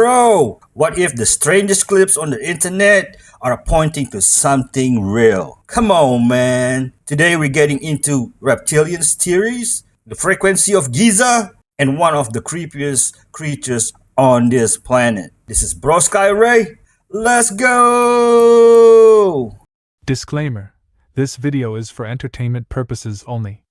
Bro, what if the strangest clips on the internet are pointing to something real? Come on, man. Today we're getting into reptilians theories, the frequency of Giza, and one of the creepiest creatures on this planet. This is Brosky. Let's go! Disclaimer: this video is for entertainment purposes only.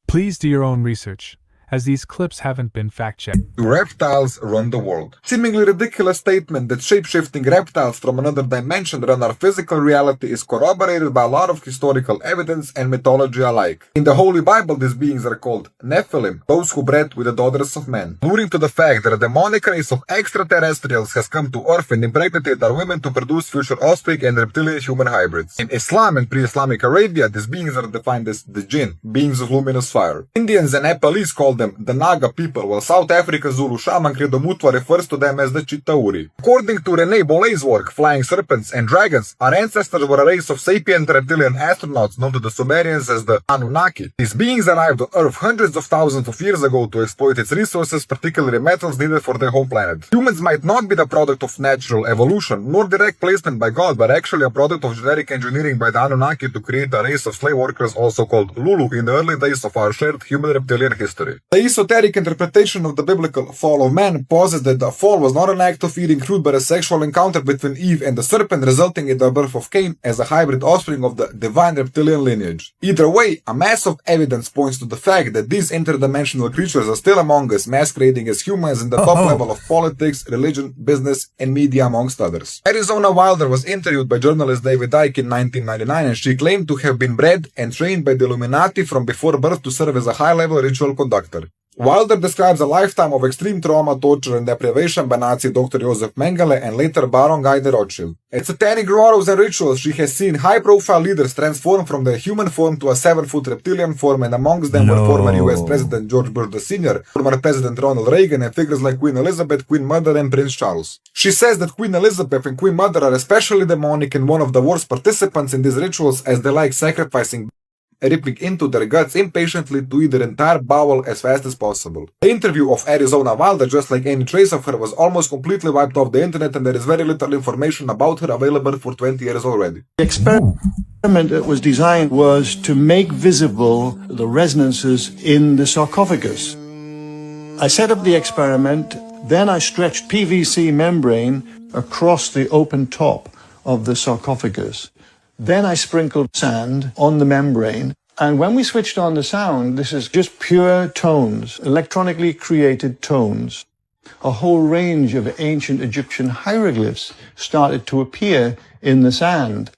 Please do your own research, as these clips haven't been fact-checked. Reptiles run the world. Seemingly ridiculous statement that shape-shifting reptiles from another dimension run our physical reality is corroborated by a lot of historical evidence and mythology alike. In the Holy Bible, these beings are called Nephilim, those who bred with the daughters of men, alluding to the fact that a demonic race of extraterrestrials has come to Earth and impregnated our women to produce future offspring and reptilian-human hybrids. In Islam and pre-Islamic Arabia, these beings are defined as the jinn, beings of luminous fire. Indians and Nepalese call them the Naga people, while South Africa Zulu shaman Credo Mutwa refers to them as the Chitauri. According to René Bollet's work, Flying Serpents and Dragons, our ancestors were a race of sapient reptilian astronauts known to the Sumerians as the Anunnaki. These beings arrived on Earth hundreds of thousands of years ago to exploit its resources, particularly metals needed for their home planet. Humans might not be the product of natural evolution, nor direct placement by God, but actually a product of genetic engineering by the Anunnaki to create a race of slave workers also called Lulu in the early days of our shared human-reptilian history. The esoteric interpretation of the biblical fall of man posits that the fall was not an act of eating fruit but a sexual encounter between Eve and the serpent, resulting in the birth of Cain as a hybrid offspring of the divine reptilian lineage. Either way, a mass of evidence points to the fact that these interdimensional creatures are still among us, masquerading as humans in the top level of politics, religion, business, and media, amongst others. Arizona Wilder was interviewed by journalist David Icke in 1999, and she claimed to have been bred and trained by the Illuminati from before birth to serve as a high-level ritual conductor. Wilder describes a lifetime of extreme trauma, torture, and deprivation by Nazi Dr. Josef Mengele and later Baron Guy de Rothschild. At satanic rituals and rituals, she has seen high-profile leaders transform from their human form to a 7-foot reptilian form, and amongst them were former US President George Bush Sr., former President Ronald Reagan, and figures like Queen Elizabeth, Queen Mother, and Prince Charles. She says that Queen Elizabeth and Queen Mother are especially demonic and one of the worst participants in these rituals, as they like sacrificing, ripping into their guts impatiently to eat their entire bowel as fast as possible. The interview of Arizona Wilder, just like any trace of her, was almost completely wiped off the internet, and there is very little information about her available for 20 years already. The experiment that was designed was to make visible the resonances in the sarcophagus. I set up the experiment, then I stretched PVC membrane across the open top of the sarcophagus. Then I sprinkled sand on the membrane, and when we switched on the sound, this is just pure tones, electronically created tones. A whole range of ancient Egyptian hieroglyphs started to appear in the sand.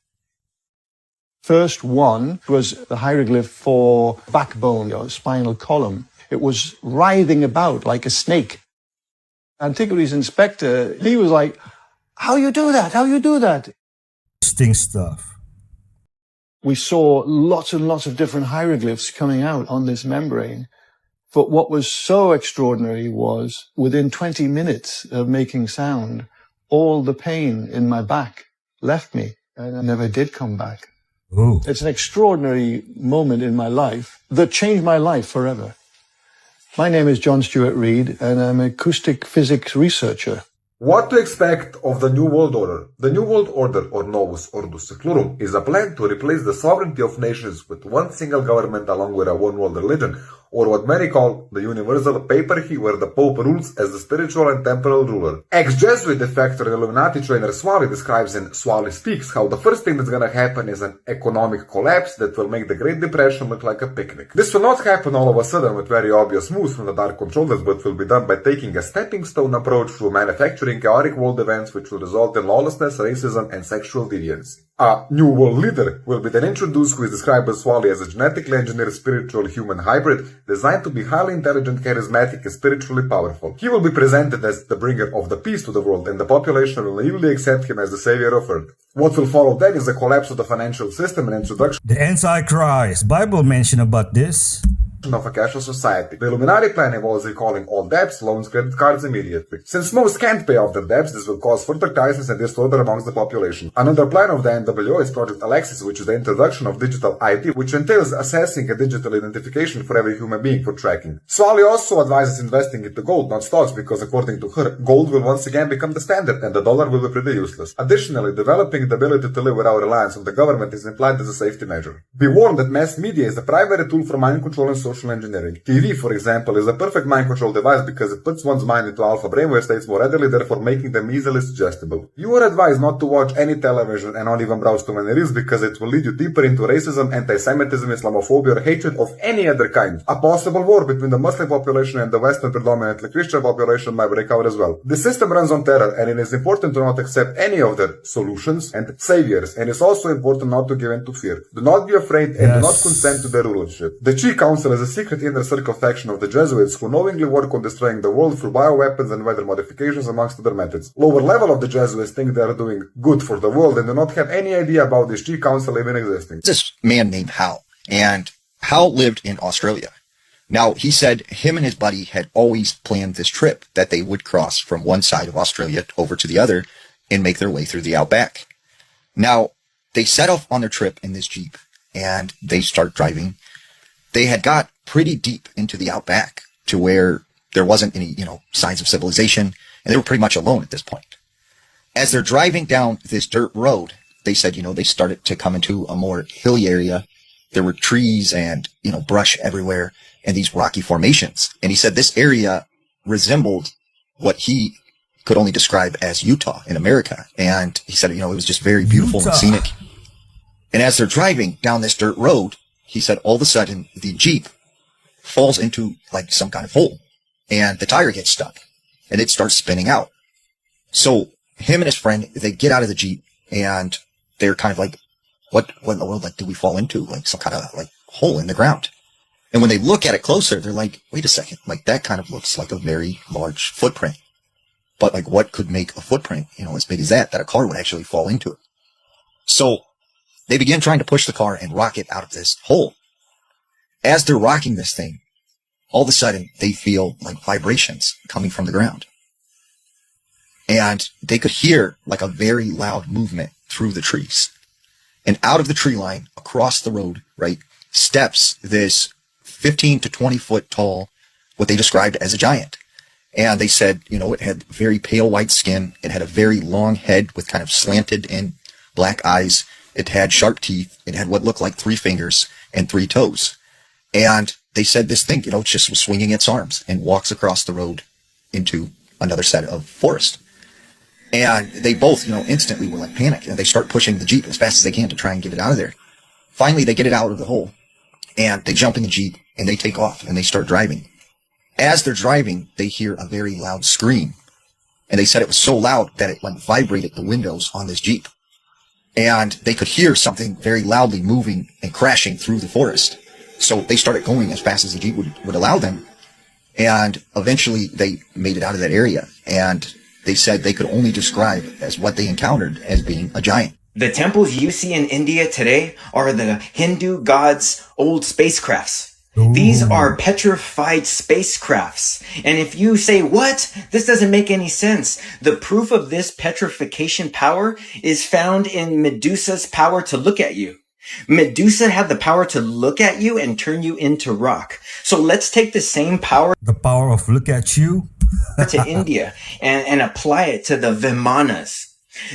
First one was the hieroglyph for backbone or spinal column. It was writhing about like a snake. Antiquities inspector, he was like, "How you do that? How you do that?" Interesting stuff. We saw lots and lots of different hieroglyphs coming out on this membrane. But what was so extraordinary was, within 20 minutes of making sound, all the pain in my back left me, and I never did come back. Ooh. It's an extraordinary moment in my life that changed my life forever. My name is John Stuart Reid, and I'm an acoustic physics researcher. What to expect of the New World Order? The New World Order, or Novus Ordo Seclorum, is a plan to replace the sovereignty of nations with one single government along with a one-world religion, or what many call the Universal Patriarchy, where the Pope rules as the spiritual and temporal ruler. Ex-Jesuit defector and Illuminati trainer Swally describes in Swally Speaks how the first thing that's gonna happen is an economic collapse that will make the Great Depression look like a picnic. This will not happen all of a sudden with very obvious moves from the dark controllers, but will be done by taking a stepping stone approach through manufacturing chaotic world events which will result in lawlessness, racism, and sexual deviance. A new world leader will be then introduced, who is described by Swally as a genetically engineered spiritual human hybrid designed to be highly intelligent, charismatic, and spiritually powerful. He will be presented as the bringer of the peace to the world, and the population will naively accept him as the savior of Earth. What will follow that is the collapse of the financial system and introduction. The Antichrist. Bible mention about this. of a cashless society. The Illuminati plan involves recalling all debts, loans, credit cards immediately. Since most can't pay off their debts, this will cause further crisis and disorder amongst the population. Another plan of the NWO is Project Alexis, which is the introduction of digital ID, which entails assessing a digital identification for every human being for tracking. Swally also advises investing into gold, not stocks, because according to her, gold will once again become the standard and the dollar will be pretty useless. Additionally, developing the ability to live without reliance on the government is implied as a safety measure. Be warned that mass media is the primary tool for mind control and social engineering. TV, for example, is a perfect mind control device because it puts one's mind into alpha brainwave states more readily, therefore making them easily suggestible. You are advised not to watch any television and not even browse too many reels because it will lead you deeper into racism, anti-Semitism, Islamophobia, or hatred of any other kind. A possible war between the Muslim population and the Western predominantly Christian population might break out as well. The system runs on terror, and it is important to not accept any of their solutions and saviors, and it's also important not to give in to fear. Do not be afraid and do not consent to their rulership. The Chi Council is a secret inner circle faction of the Jesuits who knowingly work on destroying the world through bioweapons and weather modifications amongst other methods. Lower level of the Jesuits think they are doing good for the world and do not have any idea about this Chi Council even existing. This man named Hal, and Hal lived in Australia. Now, he said him and his buddy had always planned this trip that they would cross from one side of Australia over to the other and make their way through the outback. Now, they set off on their trip in this Jeep and they start driving. They had got pretty deep into the outback to where there wasn't any, signs of civilization, and they were pretty much alone at this point. As they're driving down this dirt road, they said, they started to come into a more hilly area. There were trees and, brush everywhere and these rocky formations. And he said this area resembled what he could only describe as Utah in America. And he said, it was just very beautiful and scenic. And as they're driving down this dirt road, he said all of a sudden the Jeep falls into like some kind of hole and the tire gets stuck and it starts spinning out. So him and his friend, they get out of the Jeep and they're kind of like, what in the world, did we fall into? Like some kind of hole in the ground. And when they look at it closer, they're like, wait a second, that kind of looks like a very large footprint. But what could make a footprint, as big as that a car would actually fall into it? So they begin trying to push the car and rock it out of this hole. As they're rocking this thing, all of a sudden they feel vibrations coming from the ground. And they could hear a very loud movement through the trees. And out of the tree line, across the road, steps this 15 to 20 foot tall, what they described as a giant. And they said, it had very pale white skin. It had a very long head with kind of slanted and black eyes. It had sharp teeth. It had what looked like 3 fingers and 3 toes. And they said this thing, just was swinging its arms and walks across the road into another set of forest. And they both, instantly were panicked, and they start pushing the Jeep as fast as they can to try and get it out of there. Finally, they get it out of the hole, and they jump in the Jeep, and they take off, and they start driving. As they're driving, they hear a very loud scream, and they said it was so loud that it vibrated the windows on this Jeep. And they could hear something very loudly moving and crashing through the forest. So they started going as fast as the Jeep would allow them, and eventually they made it out of that area, and they said they could only describe as what they encountered as being a giant. The temples you see in India today are the Hindu gods' old spacecrafts. Ooh. These are petrified spacecrafts. And if you say, what? This doesn't make any sense. The proof of this petrification power is found in Medusa's power to look at you. Medusa had the power to look at you and turn you into rock. So let's take the same power, the power of look at you, to India and apply it to the Vimanas.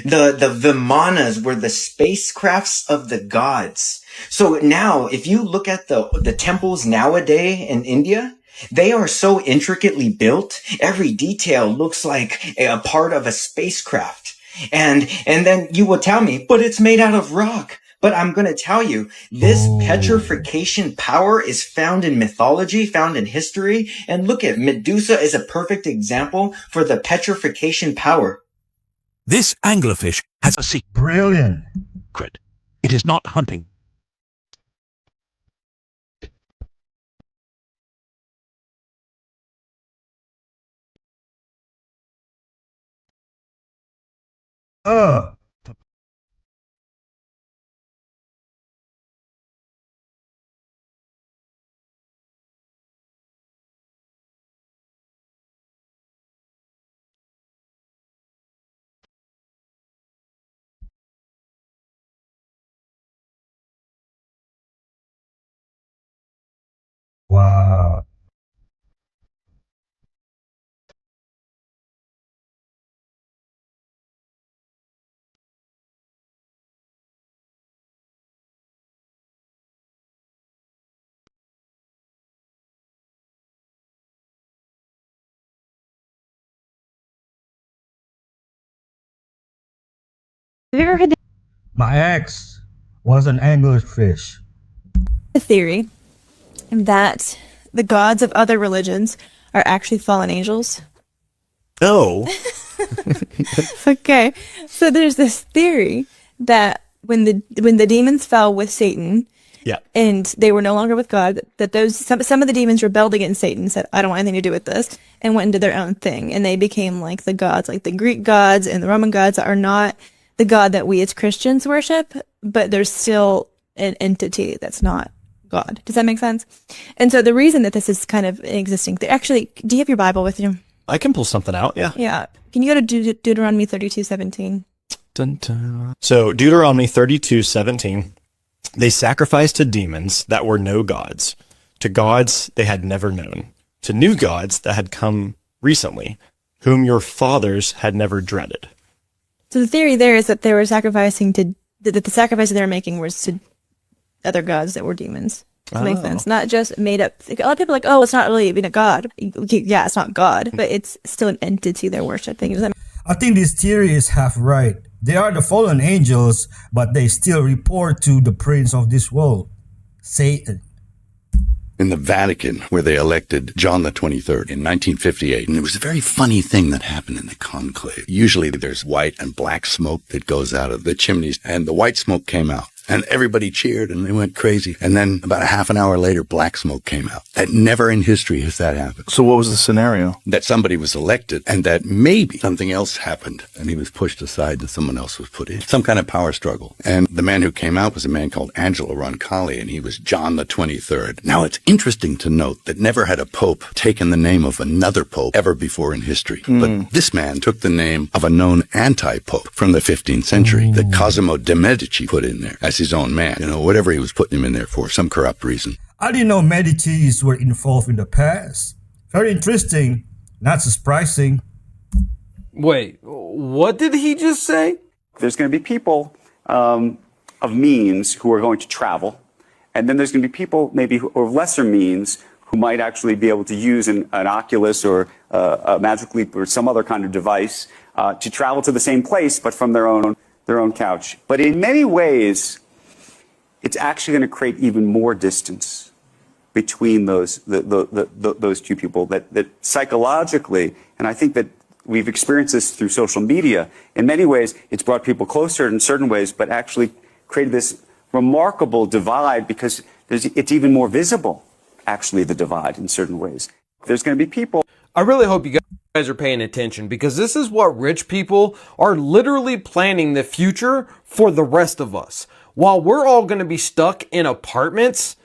The Vimanas were the spacecrafts of the gods. So now, if you look at the temples nowadays in India, they are so intricately built. Every detail looks like a part of a spacecraft. And then you will tell me, but it's made out of rock. But I'm going to tell you, this petrification power is found in mythology, found in history. And look at Medusa is a perfect example for the petrification power. This anglerfish has a secret. Brilliant. It is not hunting. Have you ever heard My ex was an anglerfish. the theory that the gods of other religions are actually fallen angels? No. Okay, so there's this theory that when the demons fell with Satan, Yeah. and they were no longer with God, that some of the demons rebelled against Satan, said, I don't want anything to do with this, and went and did their own thing, and they became like the gods, like the Greek gods and the Roman gods are not the God that we as Christians worship, but there's still an entity that's not God. Does that make sense? And so the reason that this is kind of an existing thing, actually, do you have your Bible with you? I can pull something out, yeah. Yeah. Can you go to Deuteronomy 32:17? Dun, dun. So Deuteronomy 32:17, they sacrificed to demons that were no gods, to gods they had never known, to new gods that had come recently, whom your fathers had never dreaded. So the theory there is that they were sacrificing that the sacrifice they were making was to other gods that were demons. Does that make sense? Not just made up. A lot of people are like, oh, it's not really even a god. Yeah, it's not God, but it's still an entity they're worshiping. Does that I think this theory is half right. They are the fallen angels, but they still report to the prince of this world, Satan. In the Vatican, where they elected John the 23rd in 1958. And it was a very funny thing that happened in the conclave. Usually there's white and black smoke that goes out of the chimneys, and the white smoke came out. And everybody cheered and they went crazy. And then about a half an hour later, black smoke came out. That never in history has that happened. So what was the scenario? That somebody was elected and that maybe something else happened and he was pushed aside and someone else was put in. Some kind of power struggle. And the man who came out was a man called Angelo Roncalli, and he was John the 23rd. Now, it's interesting to note that never had a pope taken the name of another pope ever before in history. But this man took the name of a known anti-pope from the 15th century that Cosimo de' Medici put in there as his own man. You know, whatever he was putting him in there for, some corrupt reason. I didn't know Medicis were involved in the past. Very interesting, not surprising. Wait, what did he just say? There's going to be people of means who are going to travel, and then there's going to be people maybe who of lesser means who might actually be able to use an Oculus or a Magic Leap or some other kind of device to travel to the same place, but from their own couch. But in many ways, it's actually going to create even more distance between those two people. That psychologically, and I think that we've experienced this through social media. In many ways, it's brought people closer in certain ways, but actually created this remarkable divide because it's even more visible, actually, the divide in certain ways. There's going to be people. I really hope you guys are paying attention, because this is what rich people are literally planning the future for the rest of us. While we're all going to be stuck in apartments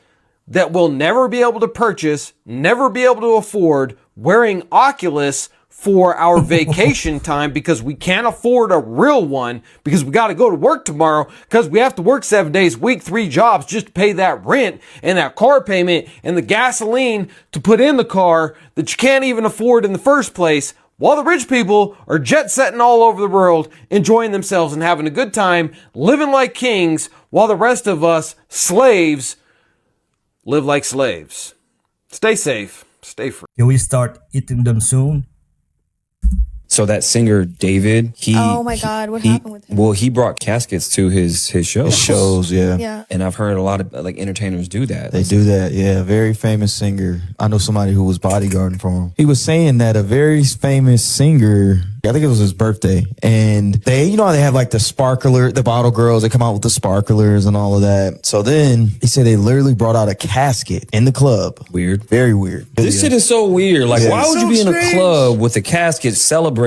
that we'll never be able to purchase, never be able to afford, wearing Oculus for our vacation time because we can't afford a real one because we got to go to work tomorrow because we have to work 7 days a week, 3 jobs just to pay that rent and that car payment and the gasoline to put in the car that you can't even afford in the first place, while the rich people are jet setting all over the world, enjoying themselves and having a good time, living like kings, while the rest of us, slaves, live like slaves. Stay safe. Stay free. Can we start eating them soon? So that singer David, oh my God, what happened with him? Well, he brought caskets to his shows. Shows, yeah. Yeah. And I've heard a lot of like entertainers do that. They do that, yeah. Very famous singer. I know somebody who was bodyguarding for him. He was saying that a very famous singer, I think it was his birthday, and they, you know how they have like the sparkler, the bottle girls, they come out with the sparklers and all of that. So then he said they literally brought out a casket in the club. Weird. Very weird. This shit is so weird. Like, why would so you be in a strange. club with a casket celebrating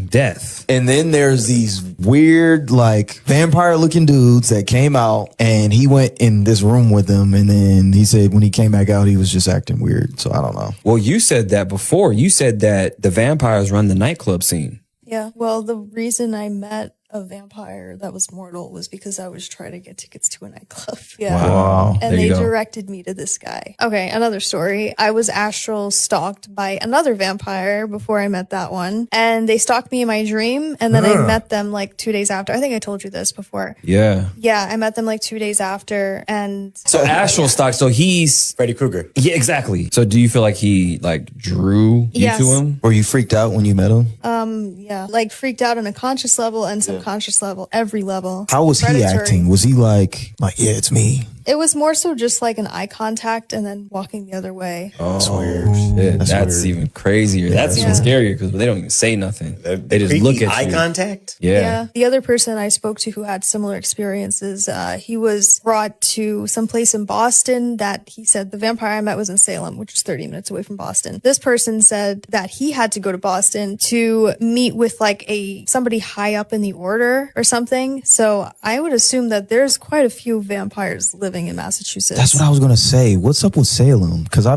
death? And then there's these weird, like, vampire-looking dudes that came out, and he went in this room with them, and then he said when he came back out, he was just acting weird. So I don't know. Well, you said that before. You said that the vampires run the nightclub scene. Yeah, well, the reason I met a vampire that was mortal was because I was trying to get tickets to a nightclub. Yeah. Wow. And they directed me to this guy. Okay, another story. I was astral stalked by another vampire before I met that one. And they stalked me in my dream. And then I met them like 2 days after. I think I told you this before. Yeah. Yeah, I met them like 2 days after. And So astral stock. So he's Freddy Krueger. Yeah, exactly. So do you feel like he like drew you Yes. to him? Were you freaked out when you met him? yeah, like freaked out on a conscious level and subconscious subconscious level, every level. How was he Predatory. acting? Was he like, yeah, it's me? It was more so just like an eye contact and then walking the other way. Oh, shit. That's even crazier. That's even scarier because they don't even say nothing. They just look at eye you. contact? Yeah. The other person I spoke to who had similar experiences, he was brought to some place in Boston that he said the vampire I met was in Salem, which is 30 minutes away from Boston. This person said that he had to go to Boston to meet with like somebody high up in the order or something. So I would assume that there's quite a few vampires living in Massachusetts. That's what I was gonna say. What's up with Salem? Because I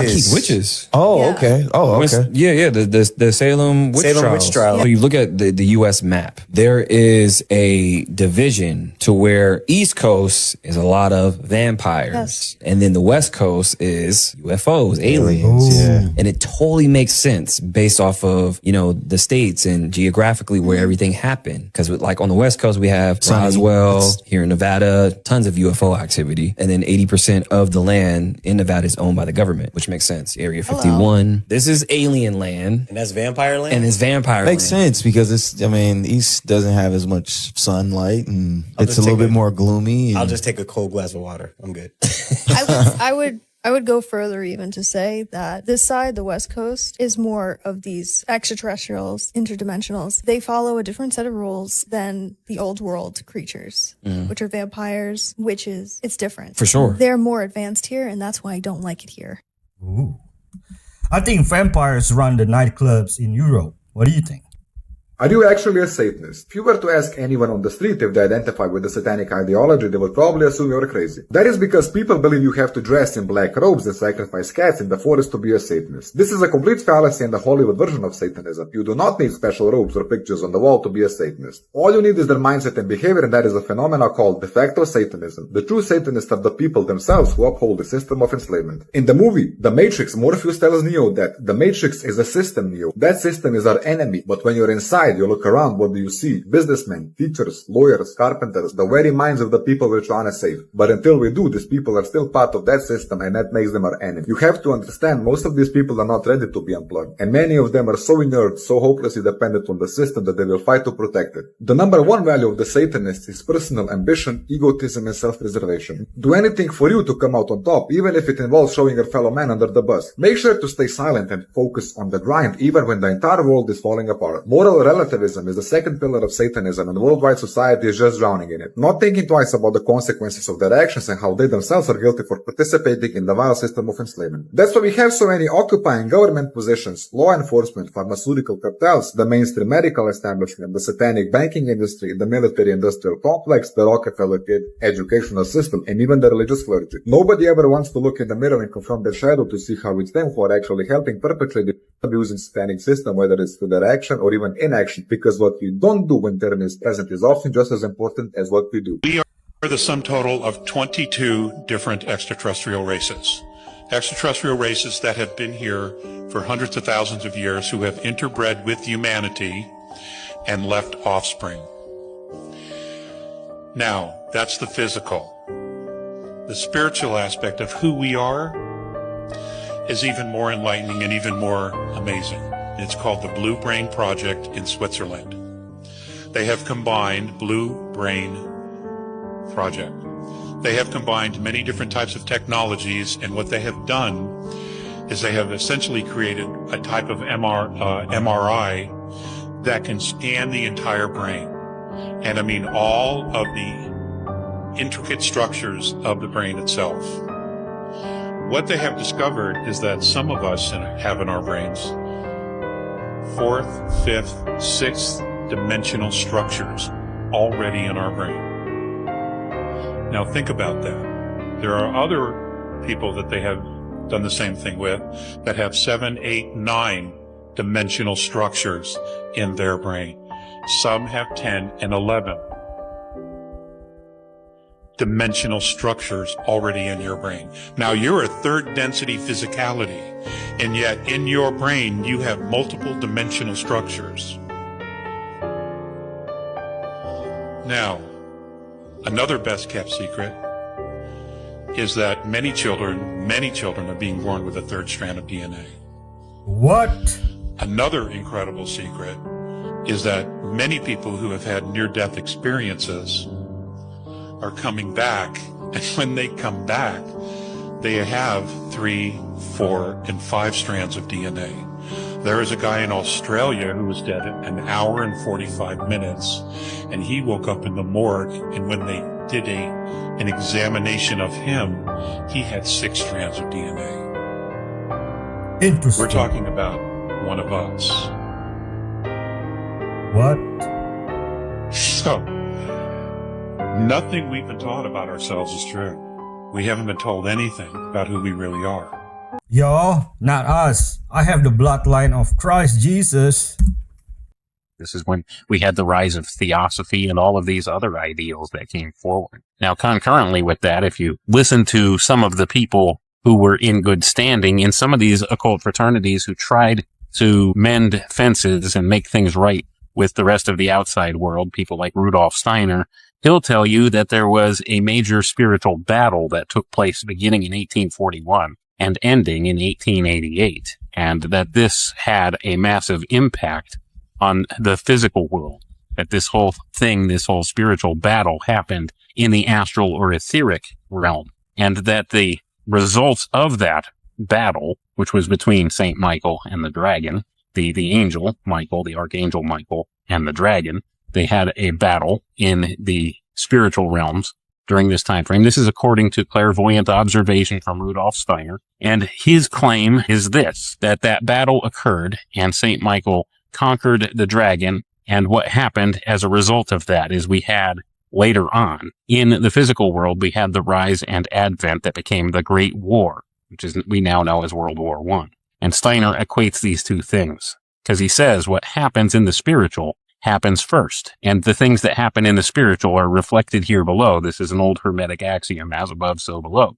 keep witches. Oh, Yeah. okay. Oh, okay. Yeah. The Salem witch trials. So you look at the U.S. map. There is a division to where East Coast is a lot of vampires, Yes. and then the West Coast is UFOs, aliens. Yeah. And it totally makes sense based off of the states and geographically where everything happened. Because like on the West Coast we have Roswell, here in Nevada, tons of UFO activity, and then 80% of the land in Nevada is owned by the government, which makes sense. Area 51. This is alien land, And that's vampire land? and it's vampire Makes land. sense because East doesn't have as much sunlight and I'll it's just a little take bit more gloomy. And I'll just take a cold glass of water. I'm good. I would go further even to say that this side, the West Coast, is more of these extraterrestrials, interdimensionals. They follow a different set of rules than the old world creatures, which are vampires, witches. It's different. For sure. They're more advanced here, and that's why I don't like it here. Ooh. I think vampires run the nightclubs in Europe. What do you think? Are you actually a Satanist? If you were to ask anyone on the street if they identify with the satanic ideology, they would probably assume you're crazy. That is because people believe you have to dress in black robes and sacrifice cats in the forest to be a Satanist. This is a complete fallacy and the Hollywood version of Satanism. You do not need special robes or pictures on the wall to be a Satanist. All you need is their mindset and behavior, and that is a phenomenon called de facto Satanism. The true Satanists are the people themselves who uphold the system of enslavement. In the movie The Matrix, Morpheus tells Neo that the Matrix is a system, Neo. That system is our enemy, but when you're inside, you look around, what do you see? Businessmen, teachers, lawyers, carpenters, the very minds of the people we're trying to save. But until we do, these people are still part of that system, and that makes them our enemy. You have to understand, most of these people are not ready to be unplugged, and many of them are so inert, so hopelessly dependent on the system that they will fight to protect it. The number one value of the Satanists is personal ambition, egotism, and self-preservation. Do anything for you to come out on top, even if it involves showing your fellow man under the bus. Make sure to stay silent and focus on the grind, even when the entire world is falling apart. Moral relativism is the second pillar of Satanism, and worldwide society is just drowning in it, not thinking twice about the consequences of their actions and how they themselves are guilty for participating in the vile system of enslavement. That's why we have so many occupying government positions, law enforcement, pharmaceutical cartels, the mainstream medical establishment, the satanic banking industry, the military-industrial complex, the Rockefeller kid educational system, and even the religious clergy. Nobody ever wants to look in the mirror and confront their shadow to see how it's them who are actually helping perpetrate the abusing satanic system, whether it's through their action or even inaction, because what we don't do when tyranny is present is often just as important as what we do. We are the sum total of 22 different extraterrestrial races. Extraterrestrial races that have been here for hundreds of thousands of years, who have interbred with humanity and left offspring. Now, that's the physical. The spiritual aspect of who we are is even more enlightening and even more amazing. It's called the Blue Brain Project in Switzerland. They have combined Blue Brain Project. They have combined many different types of technologies, and what they have done is they have essentially created a type of MRI that can scan the entire brain. And I mean all of the intricate structures of the brain itself. What they have discovered is that some of us have in our brains fourth, fifth, sixth dimensional structures already in our brain. Now think about that. There are other people that they have done the same thing with that have 7, 8, 9 dimensional structures in their brain. Some have 10 and 11 dimensional structures already in your brain. Now you're a third density physicality, and yet in your brain you have multiple dimensional structures. Now, another best kept secret is that many children are being born with a third strand of DNA. What? Another incredible secret is that many people who have had near-death experiences are coming back, and when they come back, they have 3, 4, and 5 strands of DNA. There is a guy in Australia who was dead an hour and 45 minutes, and he woke up in the morgue, and when they did an examination of him, he had 6 strands of DNA. Interesting. We're talking about one of us. What? So, nothing we've been taught about ourselves is true. We haven't been told anything about who we really are. Yo, not us. I have the bloodline of Christ Jesus. This is when we had the rise of theosophy and all of these other ideals that came forward. Now, concurrently with that, if you listen to some of the people who were in good standing in some of these occult fraternities who tried to mend fences and make things right with the rest of the outside world, people like Rudolf Steiner, he'll tell you that there was a major spiritual battle that took place beginning in 1841 and ending in 1888, and that this had a massive impact on the physical world, that this whole thing, this whole spiritual battle happened in the astral or etheric realm, and that the results of that battle, which was between Saint Michael and the dragon, the angel Michael, the archangel Michael, and the dragon, they had a battle in the spiritual realms during this time frame. This is according to clairvoyant observation from Rudolf Steiner, and his claim is this, that battle occurred and Saint Michael conquered the dragon, and what happened as a result of that is we had later on in the physical world, we had the rise and advent that became the Great War, which is we now know as World War I. And Steiner equates these two things because he says what happens in the spiritual happens first, and the things that happen in the spiritual are reflected here below. This is an old Hermetic axiom, as above, so below.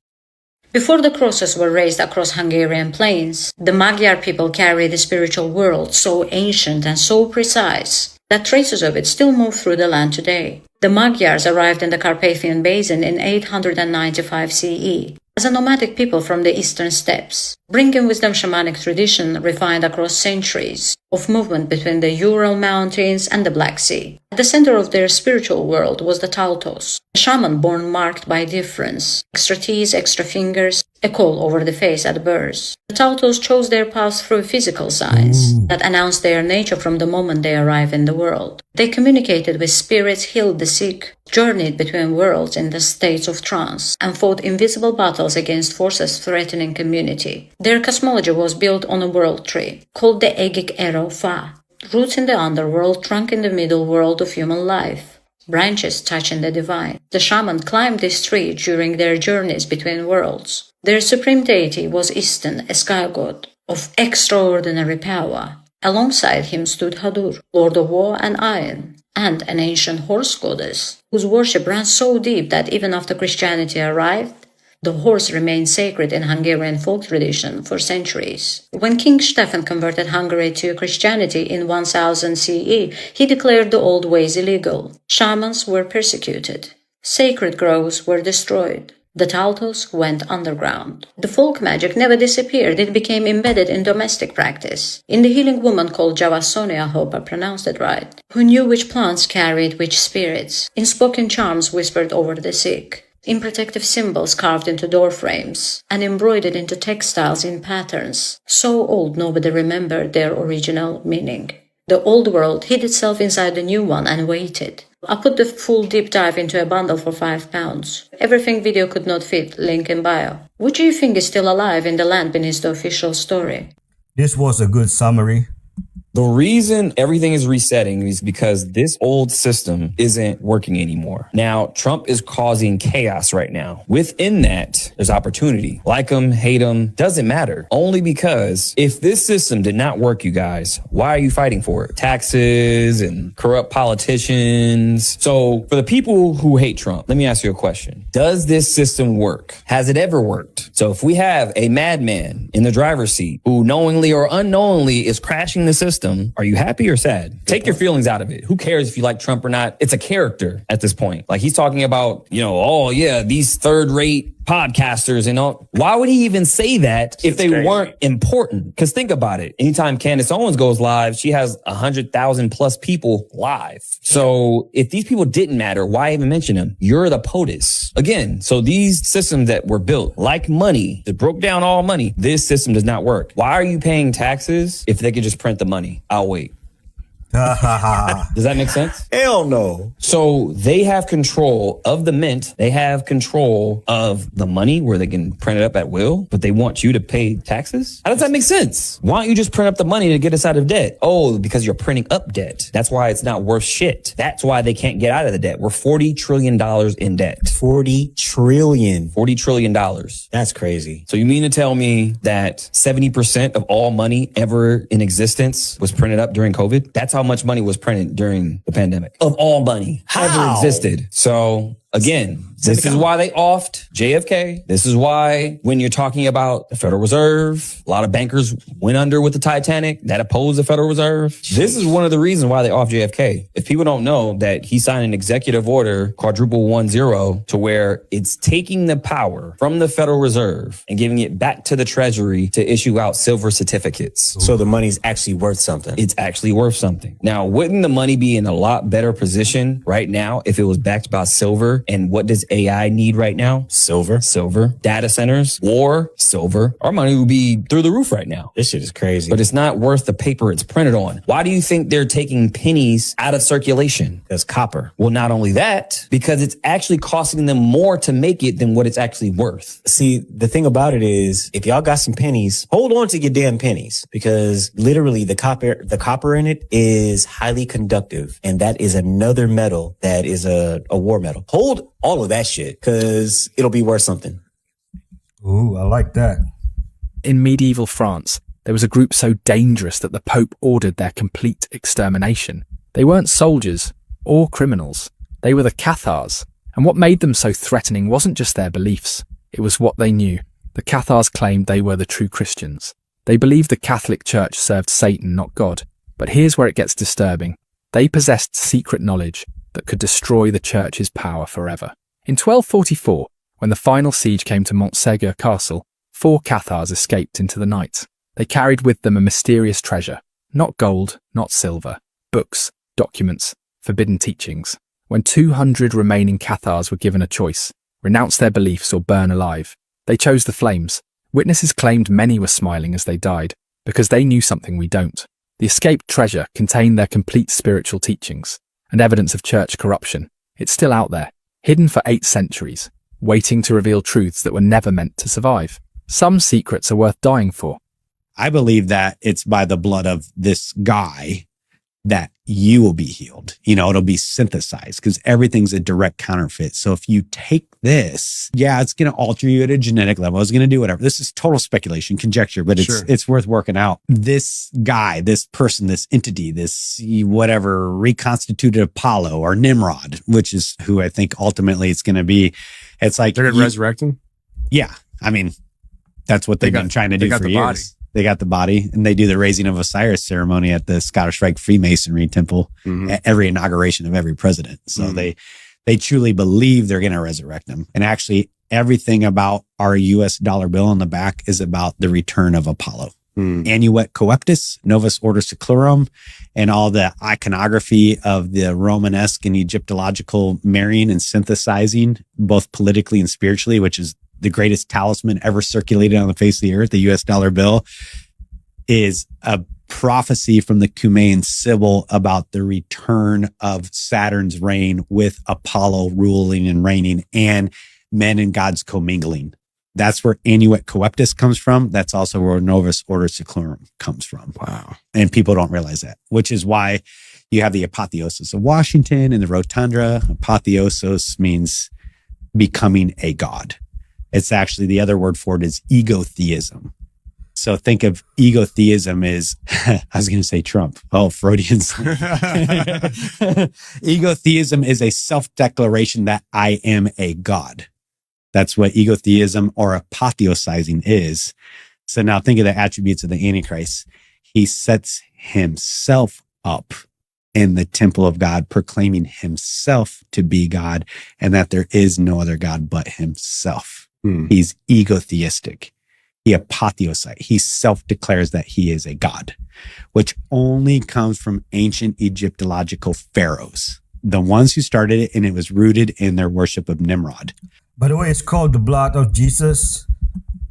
Before the crosses were raised across Hungarian plains, the Magyar people carried the spiritual world so ancient and so precise that traces of it still move through the land today. The Magyars arrived in the Carpathian Basin in 895 CE as a nomadic people from the eastern steppes, bringing with them shamanic tradition refined across centuries of movement between the Ural Mountains and the Black Sea. At the center of their spiritual world was the Taltos, a shaman born marked by difference, extra teeth, extra fingers, a coal over the face at birth. The Taltos chose their path through physical signs that announced their nature from the moment they arrive in the world. They communicated with spirits, healed the sick, journeyed between worlds in the states of trance, and fought invisible battles against forces threatening community. Their cosmology was built on a world tree, called the Egic Ero Fa. Roots in the underworld, trunk in the middle world of human life, branches touching the divine. The shaman climbed this tree during their journeys between worlds. Their supreme deity was Isten, a sky god of extraordinary power. Alongside him stood Hadur, lord of war and iron, and an ancient horse goddess, whose worship ran so deep that even after Christianity arrived, the horse remained sacred in Hungarian folk tradition for centuries. When King Stefan converted Hungary to Christianity in 1000 CE, he declared the old ways illegal. Shamans were persecuted. Sacred groves were destroyed. The Taltos went underground. The folk magic never disappeared, it became embedded in domestic practice. In the healing woman called Javasoni, I hope I pronounced it right, who knew which plants carried which spirits, in spoken charms whispered over the sick, in protective symbols carved into door frames, and embroidered into textiles in patterns, so old nobody remembered their original meaning. The old world hid itself inside the new one and waited. I put the full deep dive into a bundle for £5. Everything video could not fit, link in bio. Which do you think is still alive in the land beneath the official story? This was a good summary. The reason everything is resetting is because this old system isn't working anymore. Now, Trump is causing chaos right now. Within that, there's opportunity. Like him, hate him, doesn't matter. Only because if this system did not work, you guys, why are you fighting for it? Taxes and corrupt politicians. So for the people who hate Trump, let me ask you a question. Does this system work? Has it ever worked? So if we have a madman in the driver's seat who knowingly or unknowingly is crashing the system, are you happy or sad? Take your feelings out of it. Who cares if you like Trump or not? It's a character at this point. Like he's talking about, oh yeah, these third-rate podcasters and all. Why would he even say that if they weren't important? Because think about it. Anytime Candace Owens goes live, she has 100,000 plus people live. So if these people didn't matter, why even mention them? You're the POTUS. Again, so these systems that were built like money, that broke down all money, this system does not work. Why are you paying taxes if they could just print the money? I'll wait. Does that make sense? Hell no. So they have control of the mint. They have control of the money where they can print it up at will, but they want you to pay taxes? How does that make sense? Why don't you just print up the money to get us out of debt? Oh, because you're printing up debt. That's why it's not worth shit. That's why they can't get out of the debt. We're $40 trillion in debt. 40 trillion. $40 trillion. That's crazy. So you mean to tell me that 70% of all money ever in existence was printed up during COVID? That's how much money was printed during the pandemic. Of all money ever existed. So again, this is why they offed JFK. This is why when you're talking about the Federal Reserve, a lot of bankers went under with the Titanic that opposed the Federal Reserve. This is one of the reasons why they offed JFK. If people don't know that he signed an executive order, quadruple 10, to where it's taking the power from the Federal Reserve and giving it back to the Treasury to issue out silver certificates. So the money's actually worth something. It's actually worth something. Now, wouldn't the money be in a lot better position right now if it was backed by silver? And what does AI need right now? Silver. Data centers, war, silver. Our money would be through the roof right now. This shit is crazy. But it's not worth the paper it's printed on. Why do you think they're taking pennies out of circulation? Because copper. Well, not only that, because it's actually costing them more to make it than what it's actually worth. See, the thing about it is, if y'all got some pennies, hold on to your damn pennies, because literally the copper in it is highly conductive, and that is another metal that is a war metal. Hold all of that shit, because it'll be worth something. Ooh, I like that. In medieval France, there was a group so dangerous that the Pope ordered their complete extermination. They weren't soldiers or criminals. They were the Cathars. And what made them so threatening wasn't just their beliefs. It was what they knew. The Cathars claimed they were the true Christians. They believed the Catholic Church served Satan, not God. But here's where it gets disturbing. They possessed secret knowledge that could destroy the Church's power forever. In 1244, when the final siege came to Montségur Castle, 4 Cathars escaped into the night. They carried with them a mysterious treasure. Not gold, not silver. Books, documents, forbidden teachings. When 200 remaining Cathars were given a choice, renounce their beliefs or burn alive, they chose the flames. Witnesses claimed many were smiling as they died, because they knew something we don't. The escaped treasure contained their complete spiritual teachings and evidence of church corruption. It's still out there, hidden for 8 centuries, waiting to reveal truths that were never meant to survive. Some secrets are worth dying for. I believe that it's by the blood of this guy that you will be healed. You know, it'll be synthesized because everything's a direct counterfeit. So if you take this, yeah, it's going to alter you at a genetic level. It's going to do whatever. This is total speculation, conjecture, but it's worth working out. This guy, this person, this entity, this whatever reconstituted Apollo or Nimrod, which is who I think ultimately it's going to be. It's like they're going to resurrect him. Yeah. I mean, that's what they've been trying to do for years. Body. They got the body, and they do the raising of Osiris ceremony at the Scottish Rite Freemasonry temple at every inauguration of every president. So they truly believe they're going to resurrect them. And actually, everything about our U.S. dollar bill on the back is about the return of Apollo. Annuet Coeptus, Novus Ordo Seclorum, and all the iconography of the Romanesque and Egyptological marrying and synthesizing, both politically and spiritually, which is the greatest talisman ever circulated on the face of the earth, the U.S. dollar bill, is a prophecy from the Cumaean Sibyl about the return of Saturn's reign with Apollo ruling and reigning and men and gods commingling. That's where Annuet Coeptus comes from. That's also where Novus Ordo Seclorum comes from. Wow. And people don't realize that, which is why you have the apotheosis of Washington and the rotunda. Apotheosis means becoming a god. It's actually, the other word for it is egotheism. So think of egotheism as, I was going to say Trump. Oh, Freudians. Egotheism is a self-declaration that I am a god. That's what egotheism or apotheosizing is. So now think of the attributes of the Antichrist. He sets himself up in the temple of God, proclaiming himself to be God and that there is no other God but himself. He's egotheistic. He apotheosite. He self-declares that he is a god, which only comes from ancient Egyptological pharaohs, the ones who started it, and it was rooted in their worship of Nimrod. By the way, it's called the blood of Jesus.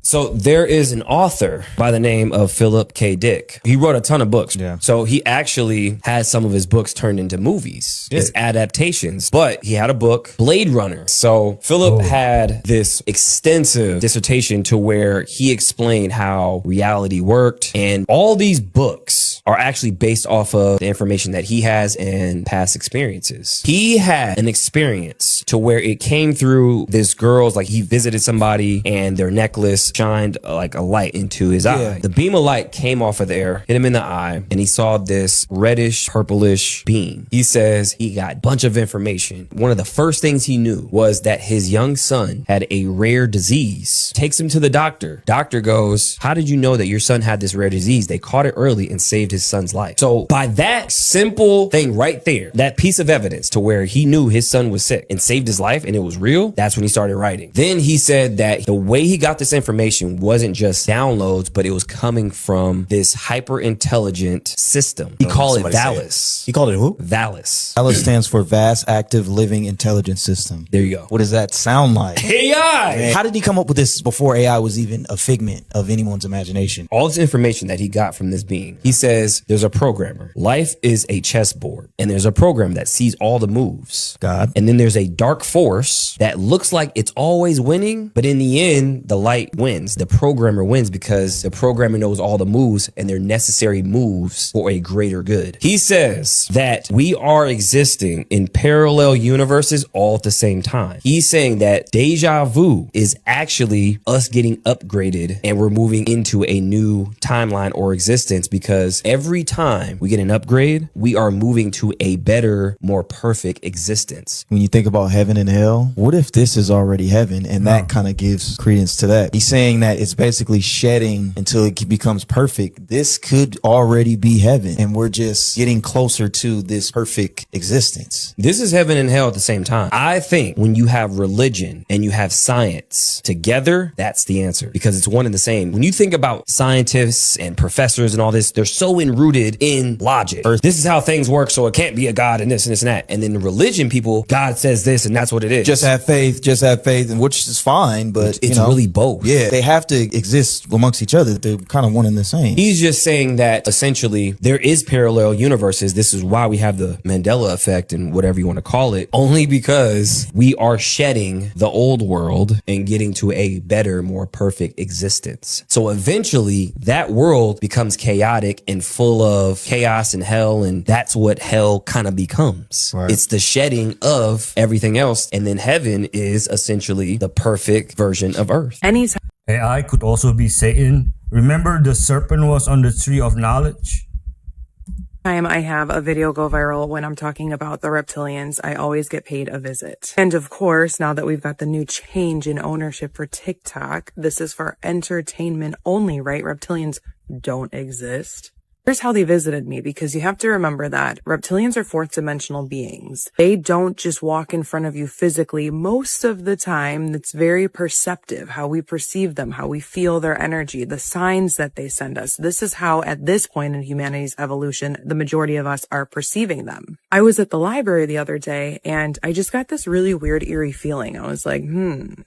So there is an author by the name of Philip K. Dick. He wrote a ton of books. Yeah. So he actually had some of his books turned into movies. It's adaptations. But he had a book, Blade Runner. So Philip had this extensive dissertation to where he explained how reality worked. And all these books are actually based off of the information that he has and past experiences. He had an experience to where it came through this girl's, like he visited somebody and their necklace shined like a light into his eye. The beam of light came off of there, hit him in the eye, and he saw this reddish, purplish beam. He says he got a bunch of information. One of the first things he knew was that his young son had a rare disease. Takes him to the doctor. Doctor goes, how did you know that your son had this rare disease? They caught it early and saved his son's life. So by that simple thing right there, that piece of evidence to where he knew his son was sick and saved his life and it was real, that's when he started writing. Then he said that the way he got this information wasn't just downloads, but it was coming from this hyper intelligent system. He called it Valis. He called it who? Valis. Valis stands for Vast Active Living Intelligence System. There you go. What does that sound like? AI! Man, how did he come up with this before AI was even a figment of anyone's imagination? All this information that he got from this being, he says there's a programmer. Life is a chessboard, and there's a program that sees all the moves. God. And then there's a dark force that looks like it's always winning, but in the end, the light wins. The programmer wins because the programmer knows all the moves and they're necessary moves for a greater good. He says that we are existing in parallel universes all at the same time. He's saying that deja vu is actually us getting upgraded and we're moving into a new timeline or existence because every time we get an upgrade, we are moving to a better, more perfect existence. When you think about heaven and hell, what if this is already heaven? And that kind of gives credence to that. He's saying that it's basically shedding until it becomes perfect. This could already be heaven, and we're just getting closer to this perfect existence. This is heaven and hell at the same time. I think when you have religion and you have science together, that's the answer because it's one and the same. When you think about scientists and professors and all this, they're so enrooted in logic. This is how things work, so it can't be a God and this and this and that. And then the religion people, God says this and that's what it is. Just have faith, and which is fine, but it's really both. Yeah, they have to exist amongst each other. They're kind of one and the same. He's just saying that essentially there is parallel universes. This is why we have the Mandela effect and whatever you want to call it, only because we are shedding the old world and getting to a better, more perfect existence. So eventually that world becomes chaotic and full of chaos and hell. And that's what hell kind of becomes. Right. It's the shedding of everything else. And then heaven is essentially the perfect version of earth. AI could also be Satan. Remember the serpent was on the tree of knowledge? Time I have a video go viral when I'm talking about the reptilians, I always get paid a visit. And of course, now that we've got the new change in ownership for TikTok, this is for entertainment only, right? Reptilians don't exist. Here's how they visited me, because you have to remember that reptilians are fourth dimensional beings. They don't just walk in front of you physically. Most of the time, it's very perceptive, how we perceive them, how we feel their energy, the signs that they send us. This is how, at this point in humanity's evolution, the majority of us are perceiving them. I was at the library the other day, and I just got this really weird, eerie feeling. I was like,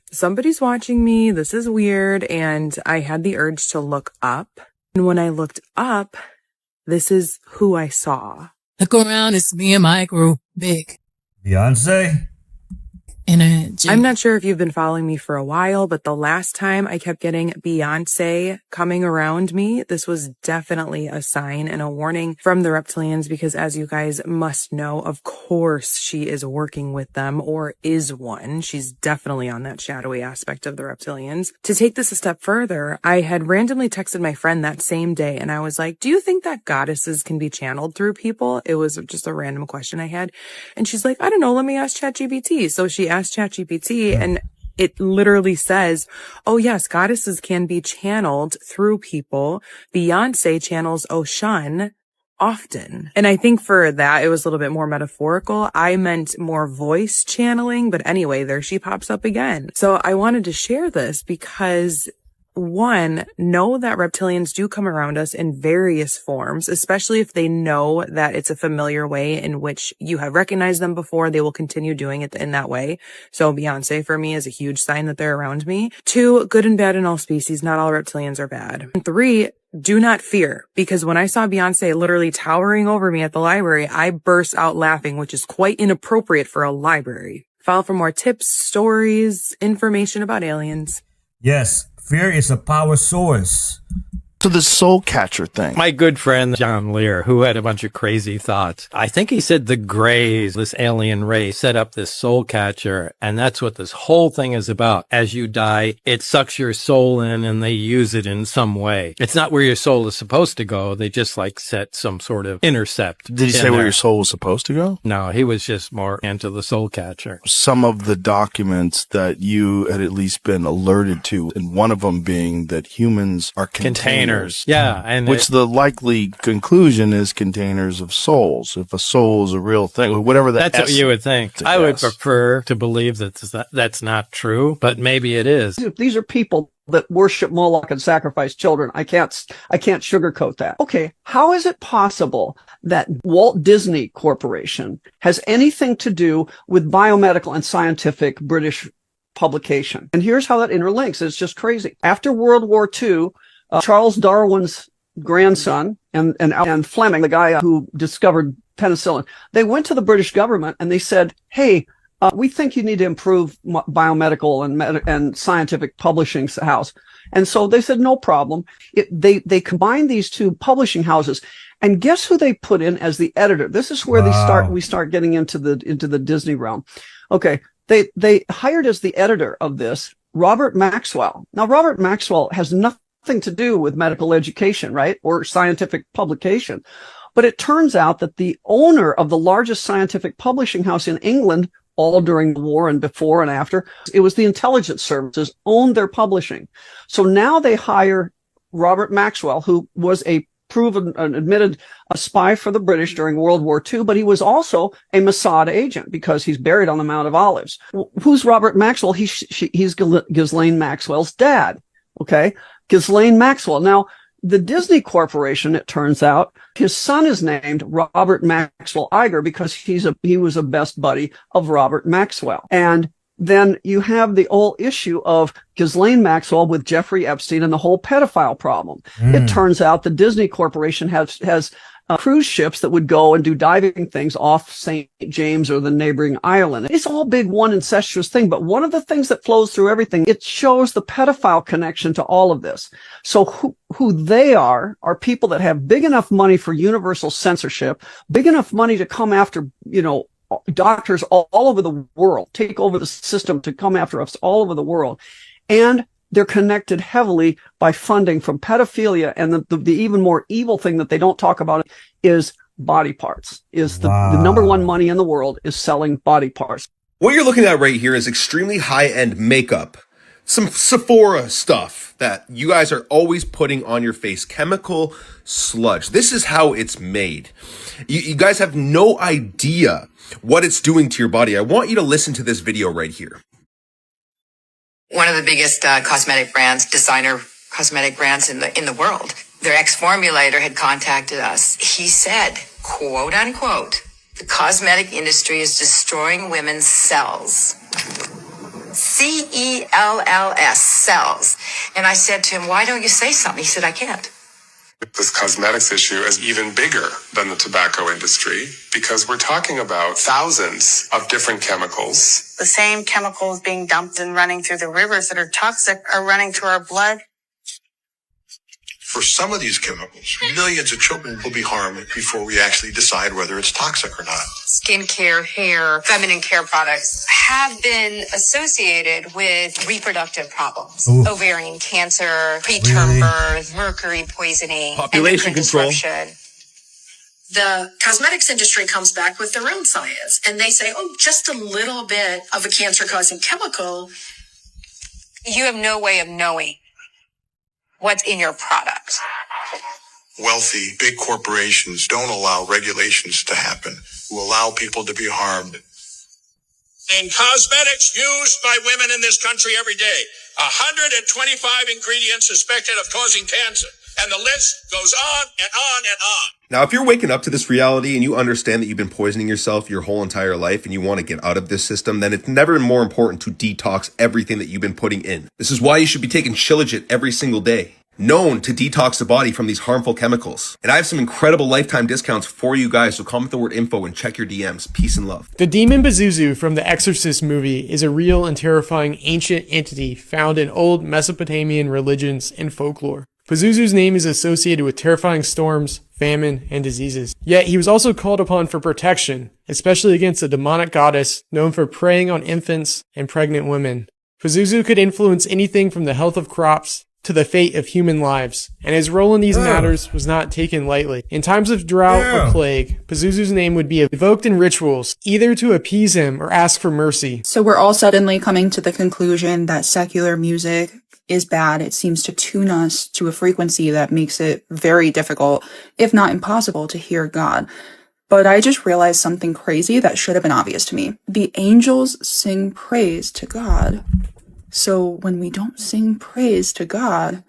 somebody's watching me. This is weird. And I had the urge to look up. And when I looked up, this is who I saw. Look around, it's me and my group. Big. Beyonce? Energy. I'm not sure if you've been following me for a while, but the last time I kept getting Beyonce coming around me, this was definitely a sign and a warning from the reptilians, because as you guys must know, of course, she is working with them, or is one. She's definitely on that shadowy aspect of the reptilians. To take this a step further, I had randomly texted my friend that same day, and I was like, do you think that goddesses can be channeled through people? It was just a random question I had. And she's like, I don't know, let me ask ChatGPT. So she asked ChatGPT, and it literally says, oh yes, goddesses can be channeled through people. Beyonce channels Oshun. often. And I think for that, it was a little bit more metaphorical. I meant more voice channeling, but anyway, there she pops up again. So I wanted to share this because one, know that reptilians do come around us in various forms, especially if they know that it's a familiar way in which you have recognized them before. They will continue doing it in that way. So Beyonce for me is a huge sign that they're around me. 2, good and bad in all species. Not all reptilians are bad. And 3, do not fear, because when I saw Beyonce literally towering over me at the library, I burst out laughing, which is quite inappropriate for a library. Follow for more tips, stories, information about aliens. Yes, fear is a power source. To the soul catcher thing. My good friend John Lear, who had a bunch of crazy thoughts. I think he said the Greys, this alien race, set up this soul catcher, and that's what this whole thing is about. As you die, it sucks your soul in and they use it in some way. It's not where your soul is supposed to go. They just like set some sort of intercept. Did he say where your soul was supposed to go? No, he was just more into the soul catcher. Some of the documents that you had at least been alerted to, and one of them being that humans are containers. Yeah. And which the likely conclusion is containers of souls. If a soul is a real thing, whatever that That's what you would think. I would prefer to believe that that's not true, but maybe it is. These are people that worship Moloch and sacrifice children. I can't sugarcoat that. Okay. How is it possible that Walt Disney Corporation has anything to do with biomedical and scientific British publication? And here's how that interlinks. It's just crazy. After World War II, Charles Darwin's grandson and Fleming, the guy who discovered penicillin, they went to the British government and they said, hey, we think you need to improve biomedical and scientific publishing house. And so they said, no problem. They combined these two publishing houses. And guess who they put in as the editor? This is where we start getting into the Disney realm. Okay. They hired as the editor of this Robert Maxwell. Now, Robert Maxwell has nothing to do with medical education, right? Or scientific publication. But it turns out that the owner of the largest scientific publishing house in England, all during the war and before and after, it was the intelligence services owned their publishing. So now they hire Robert Maxwell, who was a proven and admitted a spy for the British during World War II, but he was also a Mossad agent because he's buried on the Mount of Olives. Who's Robert Maxwell? He's Ghislaine Maxwell's dad. Okay. Ghislaine Maxwell. Now, the Disney Corporation, it turns out, his son is named Robert Maxwell Iger because he was a best buddy of Robert Maxwell. And then you have the whole issue of Ghislaine Maxwell with Jeffrey Epstein and the whole pedophile problem. It turns out the Disney Corporation has cruise ships that would go and do diving things off St. James or the neighboring island. It's all big one incestuous thing, but one of the things that flows through everything, it shows the pedophile connection to all of this. So who they are people that have big enough money for universal censorship, big enough money to come after, doctors all over the world, take over the system to come after us all over the world. And they're connected heavily by funding from pedophilia. And the even more evil thing that they don't talk about is body parts. The number one money in the world is selling body parts. What you're looking at right here is extremely high-end makeup. Some Sephora stuff that you guys are always putting on your face. Chemical sludge. This is how it's made. You guys have no idea what it's doing to your body. I want you to listen to this video right here. One of the biggest cosmetic brands, designer cosmetic brands in the world. Their ex-formulator had contacted us. He said, quote unquote, the cosmetic industry is destroying women's cells. cells, cells. And I said to him, why don't you say something? He said, I can't. This cosmetics issue is even bigger than the tobacco industry because we're talking about thousands of different chemicals. The same chemicals being dumped and running through the rivers that are toxic are running through our blood. For some of these chemicals, millions of children will be harmed before we actually decide whether it's toxic or not. Skincare, hair, feminine care products have been associated with reproductive problems. Ooh. Ovarian cancer, preterm birth, mercury poisoning, Population endocrine control. disruption. The cosmetics industry comes back with their own science and they say, oh, just a little bit of a cancer-causing chemical. You have no way of knowing what's in your product. wealthy, big corporations don't allow regulations to happen, who allow people to be harmed. In cosmetics used by women in this country every day, 125 ingredients suspected of causing cancer. And the list goes on and on and on. Now, if you're waking up to this reality and you understand that you've been poisoning yourself your whole entire life and you want to get out of this system, then it's never more important to detox everything that you've been putting in. This is why you should be taking Shilajit every single day, known to detox the body from these harmful chemicals. And I have some incredible lifetime discounts for you guys, so comment the word info and check your DMs. Peace and love. The demon Pazuzu from the Exorcist movie is a real and terrifying ancient entity found in old Mesopotamian religions and folklore. Pazuzu's name is associated with terrifying storms, famine, and diseases. Yet he was also called upon for protection, especially against a demonic goddess known for preying on infants and pregnant women. Pazuzu could influence anything from the health of crops to the fate of human lives, and his role in these matters was not taken lightly. In times of drought or plague, Pazuzu's name would be evoked in rituals, either to appease him or ask for mercy. So we're all suddenly coming to the conclusion that secular music is bad. It seems to tune us to a frequency that makes it very difficult, if not impossible, to hear God. But I just realized something crazy that should have been obvious to me. The angels sing praise to God. So when we don't sing praise to God,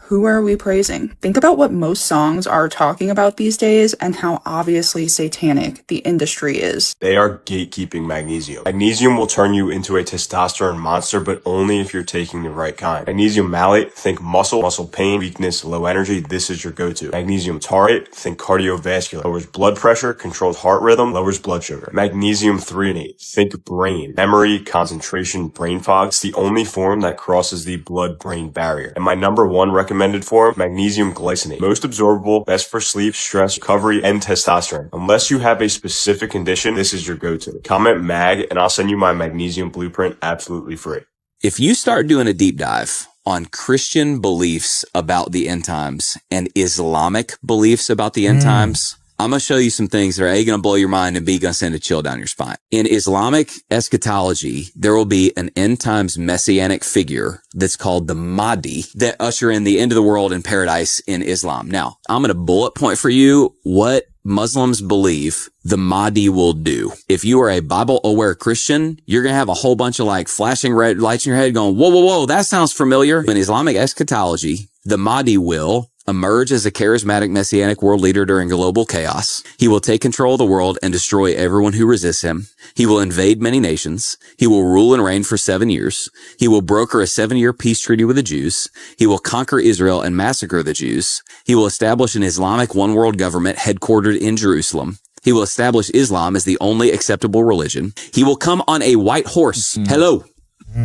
who are we praising? Think about what most songs are talking about these days and how obviously satanic the industry is. They are gatekeeping magnesium. Magnesium will turn you into a testosterone monster, but only if you're taking the right kind. Magnesium malate, think muscle pain, weakness, low energy. This is your go-to. Magnesium taurate, think cardiovascular. Lowers blood pressure, controls heart rhythm, lowers blood sugar. Magnesium threonate, think brain, memory, concentration, brain fog. It's the only form that crosses the blood-brain barrier. And my number one recommended form, magnesium glycinate. Most absorbable, best for sleep, stress, recovery, and testosterone. Unless you have a specific condition, this is your go-to. Comment MAG and I'll send you my magnesium blueprint absolutely free. If you start doing a deep dive on Christian beliefs about the end times and Islamic beliefs about the end times, I'm going to show you some things that are A, going to blow your mind, and B, going to send a chill down your spine. In Islamic eschatology, there will be an end times messianic figure that's called the Mahdi that usher in the end of the world and paradise in Islam. Now, I'm going to bullet point for you what Muslims believe the Mahdi will do. If you are a Bible-aware Christian, you're going to have a whole bunch of like flashing red lights in your head going, whoa, whoa, whoa, that sounds familiar. In Islamic eschatology, the Mahdi will emerge as a charismatic messianic world leader during global chaos. He will take control of the world and destroy everyone who resists him. He will invade many nations. He will rule and reign for 7 years. He will broker a 7-year peace treaty with the Jews. He will conquer Israel and massacre the Jews. He will establish an Islamic one world government headquartered in Jerusalem. He will establish Islam as the only acceptable religion. He will come on a white horse. Hello.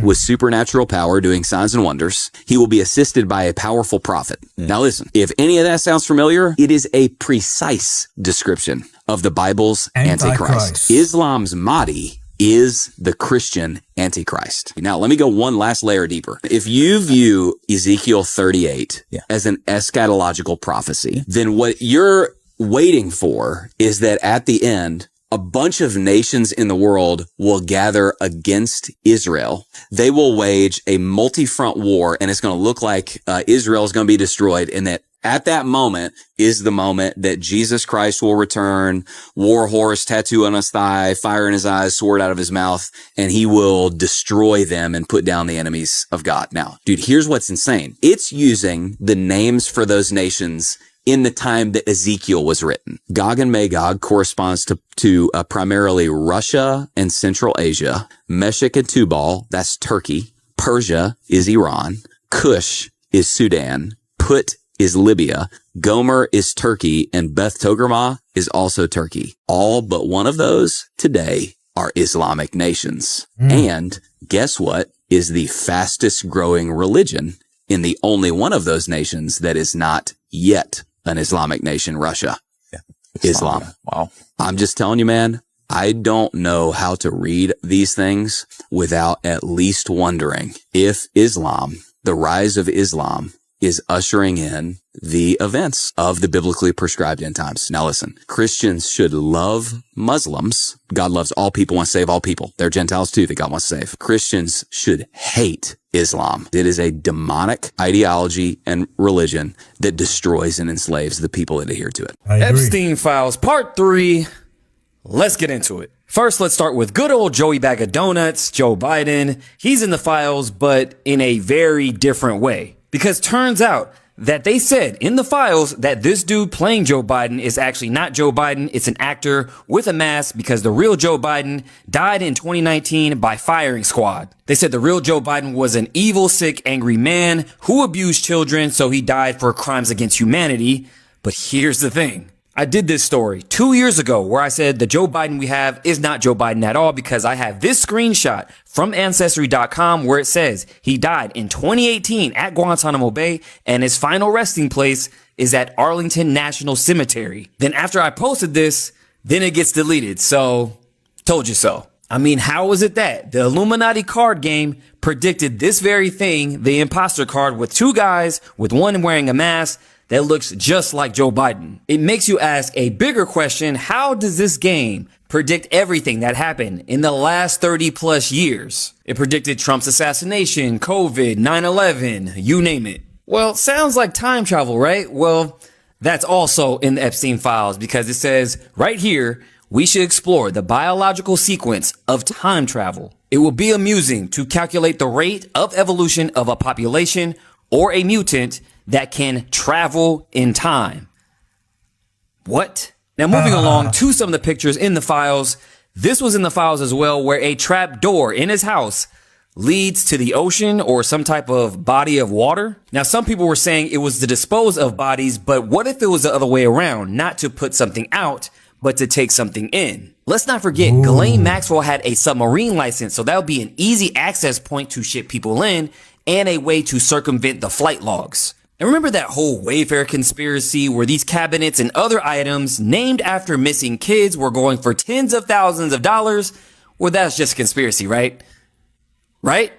With supernatural power doing signs and wonders. He will be assisted by a powerful prophet. Now listen, if any of that sounds familiar, it is a precise description of the Bible's Antichrist. Islam's Mahdi is the Christian Antichrist. Now, let me go one last layer deeper. If you view Ezekiel 38 as an eschatological prophecy, then what you're waiting for is that at the end, a bunch of nations in the world will gather against Israel. They will wage a multi-front war, and it's going to look like Israel is going to be destroyed, and that at that moment is the moment that Jesus Christ will return, war horse, tattoo on his thigh, fire in his eyes, sword out of his mouth, and he will destroy them and put down the enemies of God. Now, dude, here's what's insane. It's using the names for those nations in the time that Ezekiel was written. Gog and Magog corresponds to primarily Russia and Central Asia. Meshech and Tubal, that's Turkey. Persia is Iran. Cush is Sudan. Put is Libya. Gomer is Turkey. And Beth Togarmah is also Turkey. All but one of those today are Islamic nations. And guess what is the fastest growing religion in the only one of those nations that is not yet an Islamic nation? Russia. Islam. Wow. I'm just telling you, man, I don't know how to read these things without at least wondering if Islam, the rise of Islam, is ushering in the events of the biblically prescribed end times. Now listen, Christians should love Muslims. God loves all people, wants to save all people. They're Gentiles too that God wants to save. Christians should hate Islam. It is a demonic ideology and religion that destroys and enslaves the people that adhere to it. Epstein Files Part 3. Let's get into it. First, let's start with good old Joey Bag of Donuts, Joe Biden. He's in the files, but in a very different way. Because turns out that they said in the files that this dude playing Joe Biden is actually not Joe Biden. It's an actor with a mask because the real Joe Biden died in 2019 by firing squad. They said the real Joe Biden was an evil, sick, angry man who abused children, so he died for crimes against humanity. But here's the thing. I did this story 2 years ago where I said the Joe Biden we have is not Joe Biden at all because I have this screenshot from Ancestry.com where it says he died in 2018 at Guantanamo Bay and his final resting place is at Arlington National Cemetery. Then after I posted this, then it gets deleted. So, told you so. I mean, how was it that the Illuminati card game predicted this very thing, the imposter card with two guys with one wearing a mask that looks just like Joe Biden? It makes you ask a bigger question. How does this game predict everything that happened in the last 30 plus years? It predicted Trump's assassination, COVID, 9/11, you name it. Well, sounds like time travel, right? Well, that's also in the Epstein files because it says right here, we should explore the biological sequence of time travel. It will be amusing to calculate the rate of evolution of a population or a mutant that can travel in time. What? Now moving along to some of the pictures in the files. This was in the files as well where a trap door in his house leads to the ocean or some type of body of water. Now some people were saying it was to dispose of bodies, but what if it was the other way around? Not to put something out, but to take something in. Let's not forget, Ghislaine Maxwell had a submarine license, so that would be an easy access point to ship people in and a way to circumvent the flight logs. And remember that whole Wayfair conspiracy where these cabinets and other items named after missing kids were going for tens of thousands of dollars? Well, that's just a conspiracy, right? Right?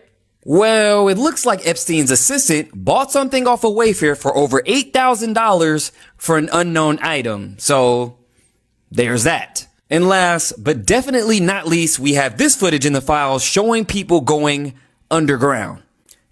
Well, it looks like Epstein's assistant bought something off of Wayfair for over $8,000 for an unknown item. So there's that. And last, but definitely not least, we have this footage in the files showing people going underground.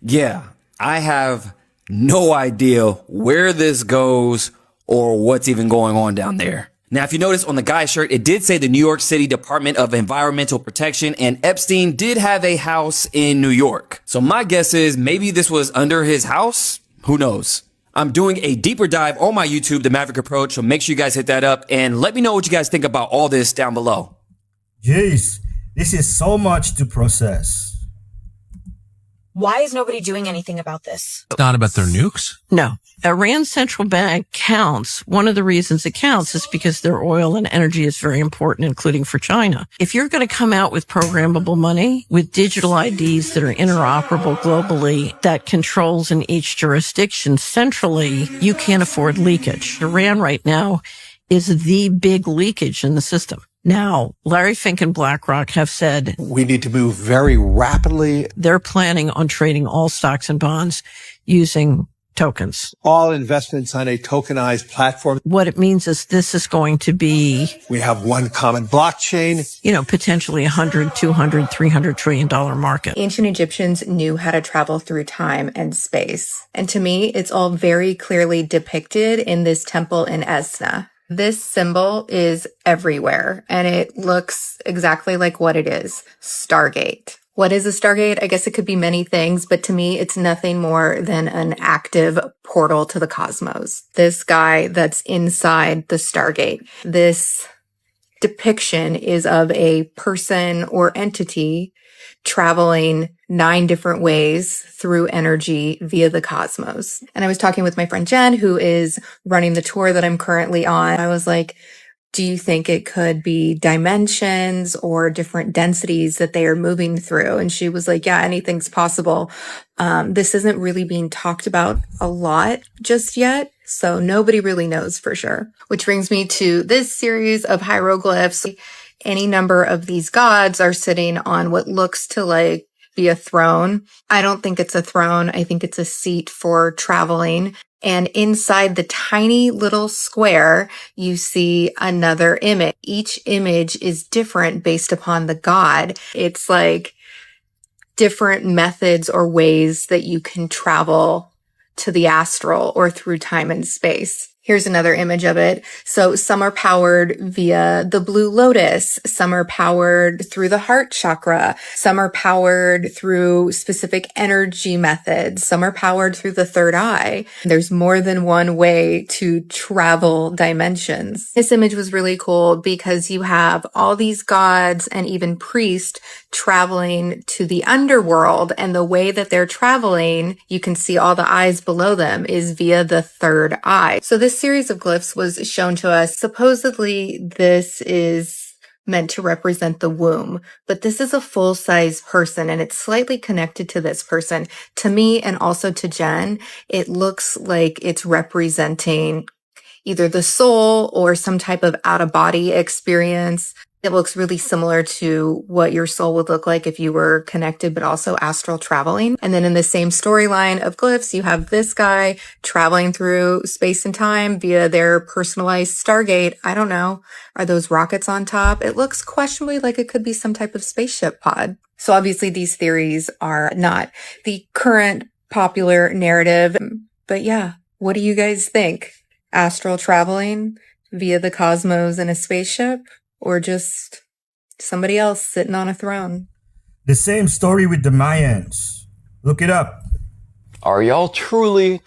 Yeah, I have no idea where this goes or what's even going on down there. Now, if you notice on the guy's shirt, it did say the New York City Department of Environmental Protection, and Epstein did have a house in New York. So my guess is maybe this was under his house. Who knows? I'm doing a deeper dive on my YouTube, The Maverick Approach, so make sure you guys hit that up and let me know what you guys think about all this down below. Jeez, this is so much to process. Why is nobody doing anything about this? It's not about their nukes? No. Iran's central bank counts. One of the reasons it counts is because their oil and energy is very important, including for China. If you're going to come out with programmable money, with digital IDs that are interoperable globally, that controls in each jurisdiction centrally, you can't afford leakage. Iran right now is the big leakage in the system. Now, Larry Fink and BlackRock have said we need to move very rapidly. They're planning on trading all stocks and bonds using tokens. All investments on a tokenized platform. What it means is this is going to be, we have one common blockchain. Potentially $100, $200, $300 trillion market. Ancient Egyptians knew how to travel through time and space. And to me, it's all very clearly depicted in this temple in Esna. This symbol is everywhere, and it looks exactly like what it is, Stargate. What is a Stargate? I guess it could be many things, but to me, it's nothing more than an active portal to the cosmos. This guy that's inside the Stargate, this depiction is of a person or entity traveling 9 different ways through energy via the cosmos. And I was talking with my friend Jen, who is running the tour that I'm currently on. I was like, do you think it could be dimensions or different densities that they are moving through? And she was like, yeah, anything's possible. This isn't really being talked about a lot just yet. So nobody really knows for sure. Which brings me to this series of hieroglyphs. Any number of these gods are sitting on what looks to like be a throne. I don't think it's a throne. I think it's a seat for traveling. And inside the tiny little square, you see another image. Each image is different based upon the god. It's like different methods or ways that you can travel to the astral or through time and space. Here's another image of it. So some are powered via the blue lotus. Some are powered through the heart chakra. Some are powered through specific energy methods. Some are powered through the third eye. There's more than one way to travel dimensions. This image was really cool because you have all these gods and even priests traveling to the underworld, and the way that they're traveling, you can see all the eyes below them, is via the third eye. So this series of glyphs was shown to us. Supposedly this is meant to represent the womb, but this is a full-size person and it's slightly connected to this person. To me and also to Jen, it looks like it's representing either the soul or some type of out-of-body experience. It looks really similar to what your soul would look like if you were connected, but also astral traveling. And then in the same storyline of glyphs, you have this guy traveling through space and time via their personalized Stargate. I don't know. Are those rockets on top? It looks questionably like it could be some type of spaceship pod. So obviously these theories are not the current popular narrative. But yeah, what do you guys think? Astral traveling via the cosmos in a spaceship? Or just somebody else sitting on a throne? The same story with the Mayans. Look it up. Are y'all truly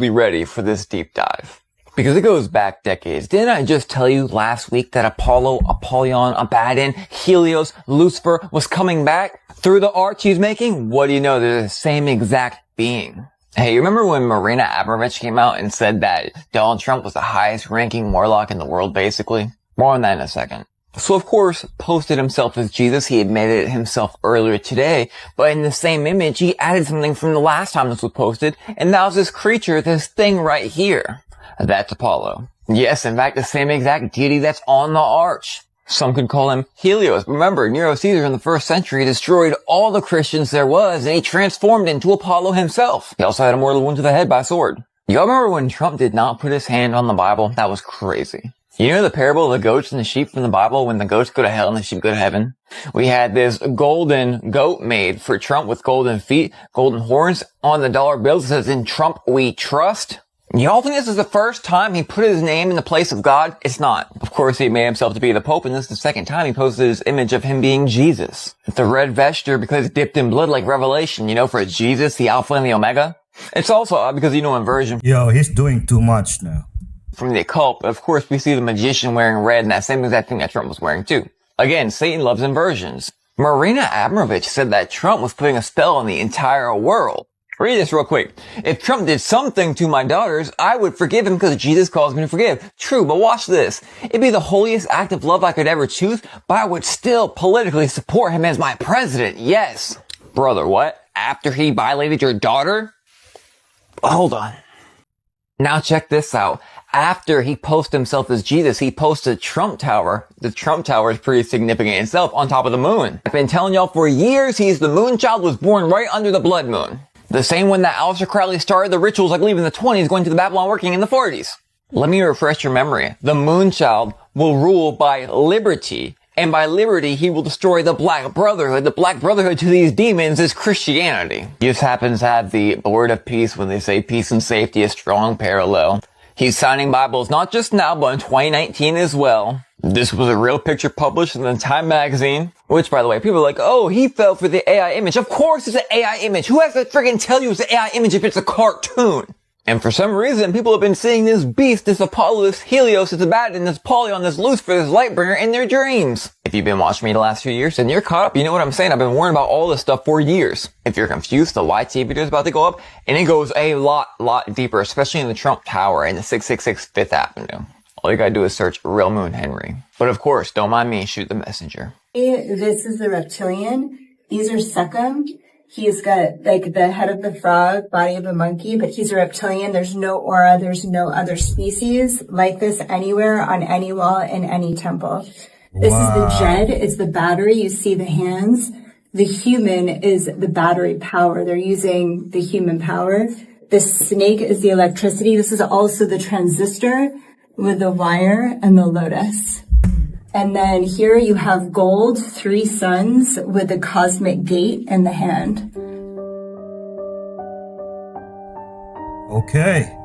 ready for this deep dive? Because it goes back decades. Didn't I just tell you last week that Apollo, Apollyon, Abaddon, Helios, Lucifer was coming back through the art he's making? What do you know? They're the same exact being. Hey, you remember when Marina Abramovich came out and said that Donald Trump was the highest ranking warlock in the world, basically? More on that in a second. So of course, posted himself as Jesus. He admitted it himself earlier today, but in the same image, he added something from the last time this was posted, and that was this creature, this thing right here. That's Apollo. Yes, in fact, the same exact deity that's on the arch. Some could call him Helios. Remember, Nero Caesar in the 1st century destroyed all the Christians there was, and he transformed into Apollo himself. He also had a mortal wound to the head by a sword. Y'all remember when Trump did not put his hand on the Bible? That was crazy. You know the parable of the goats and the sheep from the Bible when the goats go to hell and the sheep go to heaven? We had this golden goat made for Trump with golden feet, golden horns. On the dollar bills it says, "In Trump we trust." Y'all think this is the first time he put his name in the place of God? It's not. Of course, he made himself to be the Pope, and this is the second time he posted his image of him being Jesus. The red vesture because it's dipped in blood like Revelation, you know, for Jesus, the Alpha and the Omega. It's also odd because, you know, inversion. Yo, he's doing too much now. From the occult, but of course we see the magician wearing red and that same exact thing that Trump was wearing too. Again, Satan loves inversions. Marina Abramovich said that Trump was putting a spell on the entire world. Read this real quick. If Trump did something to my daughters, I would forgive him because Jesus calls me to forgive. True, but watch this. It'd be the holiest act of love I could ever choose, but I would still politically support him as my president. Yes. Brother, what? After he violated your daughter? Hold on. Now check this out. After he posted himself as Jesus, he posted Trump Tower. The Trump Tower is pretty significant in itself on top of the moon. I've been telling y'all for years he's the moon child, was born right under the blood moon. The same one that Aleister Crowley started the rituals, I believe, in the 20s, going to the Babylon working in the 40s. Let me refresh your memory. The moon child will rule by liberty. And by liberty, he will destroy the Black Brotherhood. The Black Brotherhood to these demons is Christianity. He just happens to have the word of peace when they say peace and safety, a strong parallel. He's signing Bibles not just now, but in 2019 as well. This was a real picture published in the Time magazine, which, by the way, people are like, oh, he fell for the AI image. Of course it's an AI image. Who has to friggin' tell you it's an AI image if it's a cartoon? And for some reason, people have been seeing this beast, this Apollo, this Helios, this Abaddon, this Apollyon, this Lucifer, this Lightbringer in their dreams. If you've been watching me the last few years, then you're caught up. You know what I'm saying? I've been warning about all this stuff for years. If you're confused, the YT video is about to go up, and it goes a lot deeper, especially in the Trump Tower and the 666 Fifth Avenue. All you gotta do is search Real Moon Henry. But of course, don't mind me, shoot the messenger. This is the reptilian. These are Secum. He's got like the head of the frog, body of a monkey, but he's a reptilian. There's no aura. There's no other species like this anywhere on any wall in any temple. This is the Jed. It's the battery. You see the hands. The human is the battery power. They're using the human power. The snake is the electricity. This is also the transistor with the wire and the lotus. And then here you have gold, 3 suns with the cosmic gate in the hand. Okay.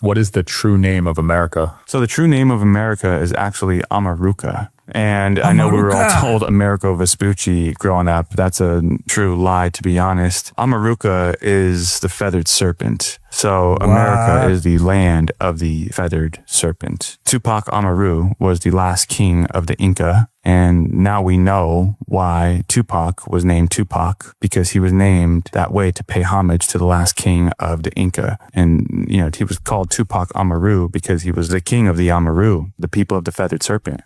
What is the true name of America? So the true name of America is actually Amaruca. And I know we were all told Americo Vespucci growing up. That's a true lie, to be honest. Amaruca is the feathered serpent. So America is the land of the feathered serpent. Tupac Amaru was the last king of the Inca. And now we know why Tupac was named Tupac, because he was named that way to pay homage to the last king of the Inca. And, you know, he was called Tupac Amaru because he was the king of the Amaru, the people of the feathered serpent.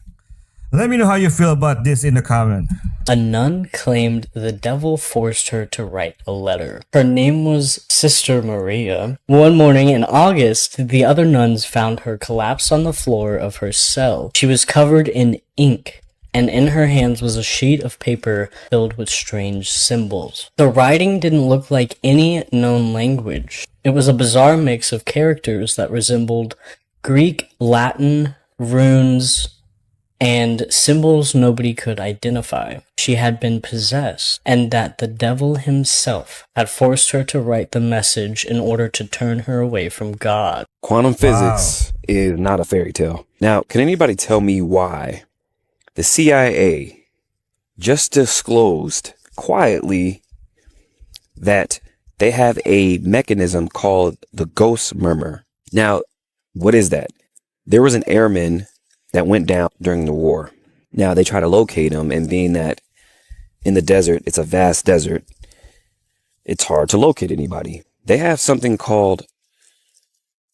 Let me know how you feel about this in the comment. A nun claimed the devil forced her to write a letter. Her name was Sister Maria. One morning in August, the other nuns found her collapsed on the floor of her cell. She was covered in ink, and in her hands was a sheet of paper filled with strange symbols. The writing didn't look like any known language. It was a bizarre mix of characters that resembled Greek, Latin, runes, and symbols nobody could identify. She had been possessed, and that the devil himself had forced her to write the message in order to turn her away from God. Quantum physics is not a fairy tale. Now, can anybody tell me why the CIA just disclosed quietly that they have a mechanism called the ghost murmur? Now, what is that? There was an airman that went down during the war. Now they try to locate him, and being that in the desert, it's a vast desert, it's hard to locate anybody. They have something called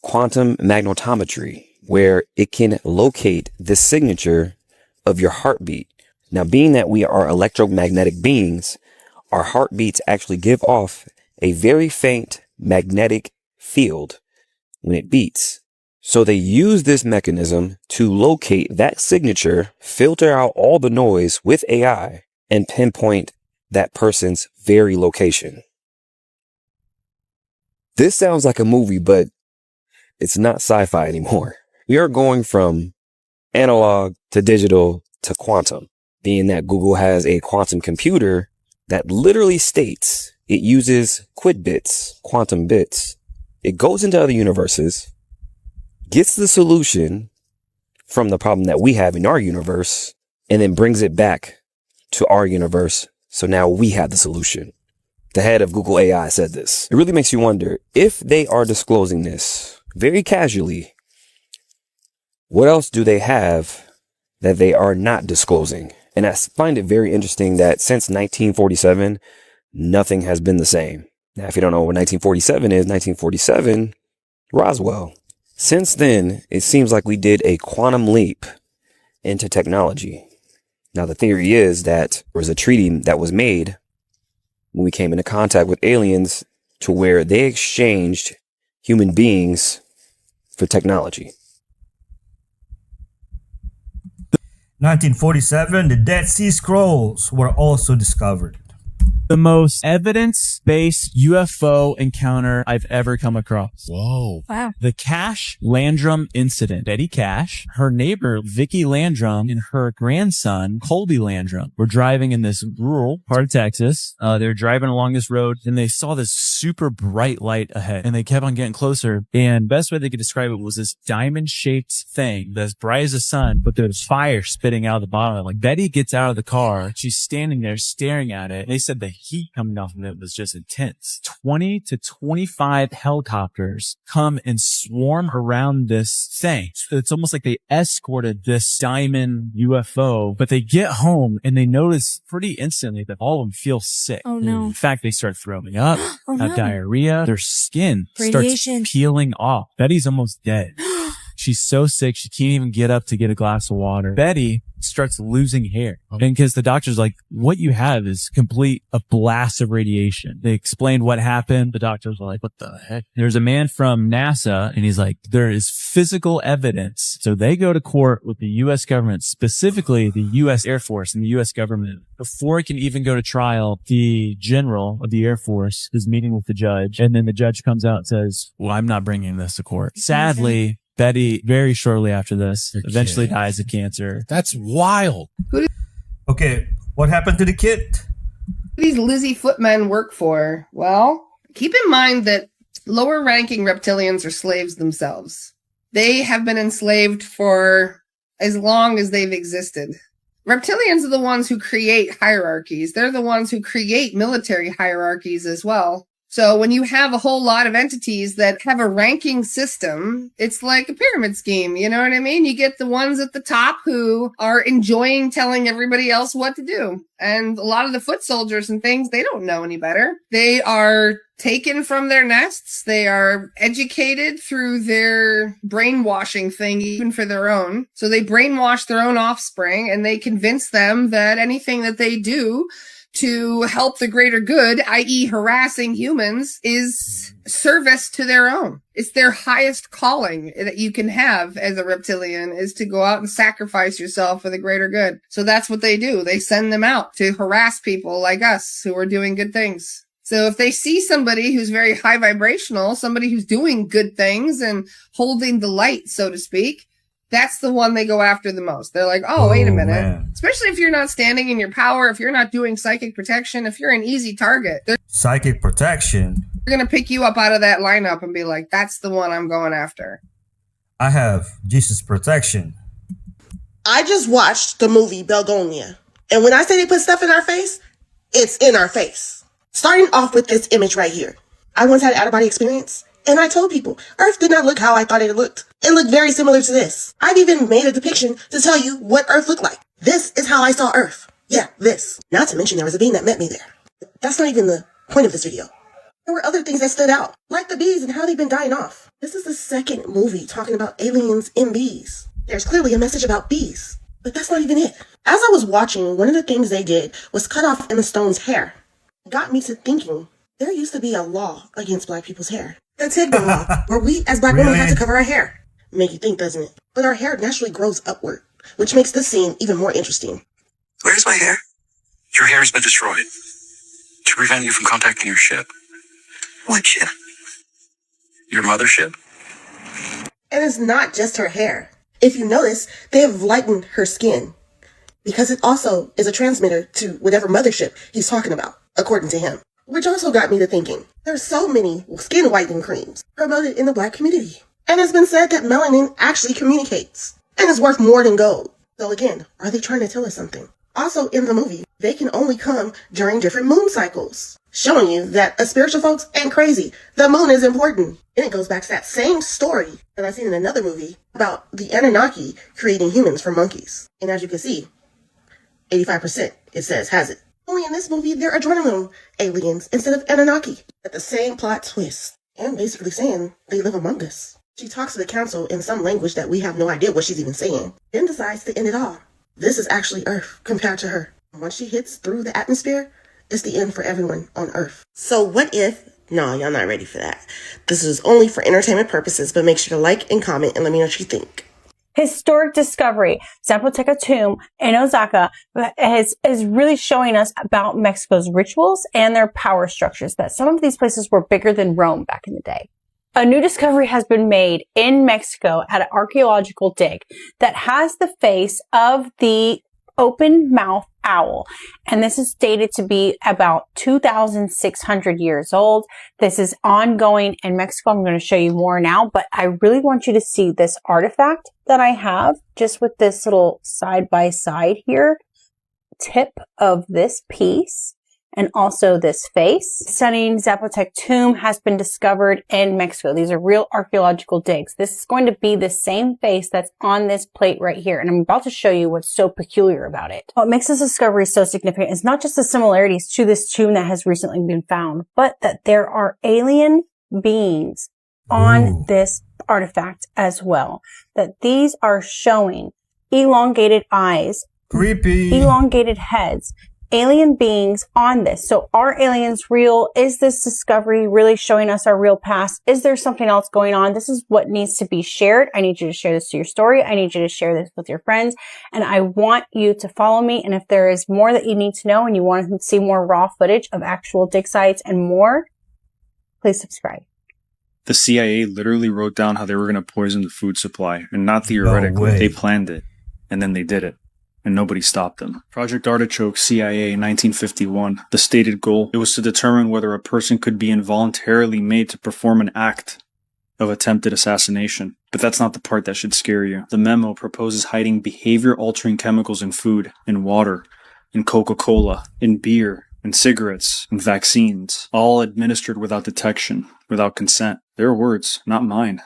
quantum magnetometry, where it can locate the signature of your heartbeat. Now, being that we are electromagnetic beings, our heartbeats actually give off a very faint magnetic field when it beats. So they use this mechanism to locate that signature, filter out all the noise with AI, and pinpoint that person's very location. This sounds like a movie, but it's not sci-fi anymore. We are going from analog to digital to quantum, being that Google has a quantum computer that literally states it uses qubits, quantum bits. It goes into other universes, gets the solution from the problem that we have in our universe, and then brings it back to our universe. So now we have the solution. The head of Google AI said this. It really makes you wonder, if they are disclosing this very casually, what else do they have that they are not disclosing? And I find it very interesting that since 1947, nothing has been the same. Now, if you don't know what 1947 is, 1947, Roswell. Since then, it seems like we did a quantum leap into technology. Now, the theory is that there was a treaty that was made when we came into contact with aliens to where they exchanged human beings for technology. 1947, the Dead Sea Scrolls were also discovered. The most evidence-based UFO encounter I've ever come across. Whoa. Wow. The Cash Landrum incident. Betty Cash, her neighbor, Vicky Landrum, and her grandson, Colby Landrum, were driving in this rural part of Texas. They were driving along this road, and they saw this super bright light ahead, and they kept on getting closer. And best way they could describe it was this diamond-shaped thing that's bright as the sun, but there's fire spitting out of the bottom of it. Like, Betty gets out of the car. She's standing there staring at it. They said the heat coming off of it was just intense. 20 to 25 helicopters come and swarm around this thing. So it's almost like they escorted this diamond UFO, but they get home and they notice pretty instantly that all of them feel sick. Oh no. In fact, they start throwing up, Oh, have no. diarrhea, their skin Radiation. starts peeling off. Betty's almost dead. She's so sick, she can't even get up to get a glass of water. Betty starts losing hair. And because the doctor's like, what you have is a blast of radiation. They explained what happened. The doctors were like, what the heck? There's a man from NASA and he's like, there is physical evidence. So they go to court with the U.S. government, specifically the U.S. Air Force and the U.S. government. Before it can even go to trial, the general of the Air Force is meeting with the judge. And then the judge comes out and says, well, I'm not bringing this to court. Sadly, Betty, very shortly after this, eventually dies of cancer. That's wild. Okay, what happened to the kid? These Lizzie footmen work for? Well, keep in mind that lower ranking reptilians are slaves themselves. They have been enslaved for as long as they've existed. Reptilians are the ones who create hierarchies. They're the ones who create military hierarchies as well. So when you have a whole lot of entities that have a ranking system, it's like a pyramid scheme. You know what I mean? You get the ones at the top who are enjoying telling everybody else what to do. And a lot of the foot soldiers and things, they don't know any better. They are taken from their nests. They are educated through their brainwashing thing, even for their own. So they brainwash their own offspring and they convince them that anything that they do to help the greater good, i.e. harassing humans, is service to their own. It's their highest calling that you can have as a reptilian, is to go out and sacrifice yourself for the greater good. So that's what they do. They send them out to harass people like us who are doing good things. So if they see somebody who's very high vibrational, somebody who's doing good things and holding the light, so to speak, that's the one they go after the most. They're like, oh, wait a minute. Man. Especially if you're not standing in your power, if you're not doing psychic protection, if you're an easy target. Psychic protection? They're going to pick you up out of that lineup and be like, that's the one I'm going after. I have Jesus protection. I just watched the movie Belgonia. And when I say they put stuff in our face, it's in our face. Starting off with this image right here. I once had an out-of-body experience. And I told people, Earth did not look how I thought it looked. It looked very similar to this. I've even made a depiction to tell you what Earth looked like. This is how I saw Earth. Yeah, this. Not to mention there was a being that met me there. That's not even the point of this video. There were other things that stood out, like the bees and how they've been dying off. This is the second movie talking about aliens and bees. There's clearly a message about bees, but that's not even it. As I was watching, one of the things they did was cut off Emma Stone's hair. It got me to thinking, there used to be a law against black people's hair. The Tidbin law, where we as black women have to cover our hair. Make you think, doesn't it? But our hair naturally grows upward, which makes this scene even more interesting. Where's my hair? Your hair has been destroyed to prevent you from contacting your ship. What ship? Your mothership. And it's not just her hair. If you notice, they have lightened her skin because it also is a transmitter to whatever mothership he's talking about, according to him. Which also got me to thinking, there's so many skin whitening creams promoted in the black community. And it's been said that melanin actually communicates and is worth more than gold. So again, are they trying to tell us something? Also in the movie, they can only come during different moon cycles, showing you that as spiritual folks ain't crazy. The moon is important. And it goes back to that same story that I've seen in another movie about the Anunnaki creating humans from monkeys. And as you can see, 85% it says has it. Only in this movie, they're adrenaline aliens instead of Anunnaki. At the same plot twist. And basically saying they live among us. She talks to the council in some language that we have no idea what she's even saying. Then decides to end it all. This is actually Earth compared to her. Once she hits through the atmosphere, it's the end for everyone on Earth. So what if... No, y'all not ready for that. This is only for entertainment purposes, but make sure to like and comment and let me know what you think. Historic discovery, Zapoteca tomb in Osaka is really showing us about Mexico's rituals and their power structures, that some of these places were bigger than Rome back in the day. A new discovery has been made in Mexico at an archaeological dig that has the face of the open mouth owl. And this is dated to be about 2,600 years old. This is ongoing in Mexico. I'm going to show you more now, but I really want you to see this artifact that I have just with this little side by side here tip of this piece. And also this face. Stunning Zapotec tomb has been discovered in Mexico. These are real archaeological digs. This is going to be the same face that's on this plate right here. And I'm about to show you what's so peculiar about it. What makes this discovery so significant is not just the similarities to this tomb that has recently been found, but that there are alien beings on this artifact as well. That these are showing elongated eyes, creepy, elongated heads, alien beings on this. So are aliens real? Is this discovery really showing us our real past? Is there something else going on? This is what needs to be shared. I need you to share this to your story. I need you to share this with your friends. And I want you to follow me. And if there is more that you need to know and you want to see more raw footage of actual dig sites and more, please subscribe. The CIA literally wrote down how they were going to poison the food supply, and not theoretically. They planned it, and then they did it, and nobody stopped them. Project Artichoke, CIA, 1951. The stated goal, it was to determine whether a person could be involuntarily made to perform an act of attempted assassination. But that's not the part that should scare you. The memo proposes hiding behavior-altering chemicals in food, in water, in Coca-Cola, in beer, in cigarettes, in vaccines, all administered without detection, without consent. Their words, not mine.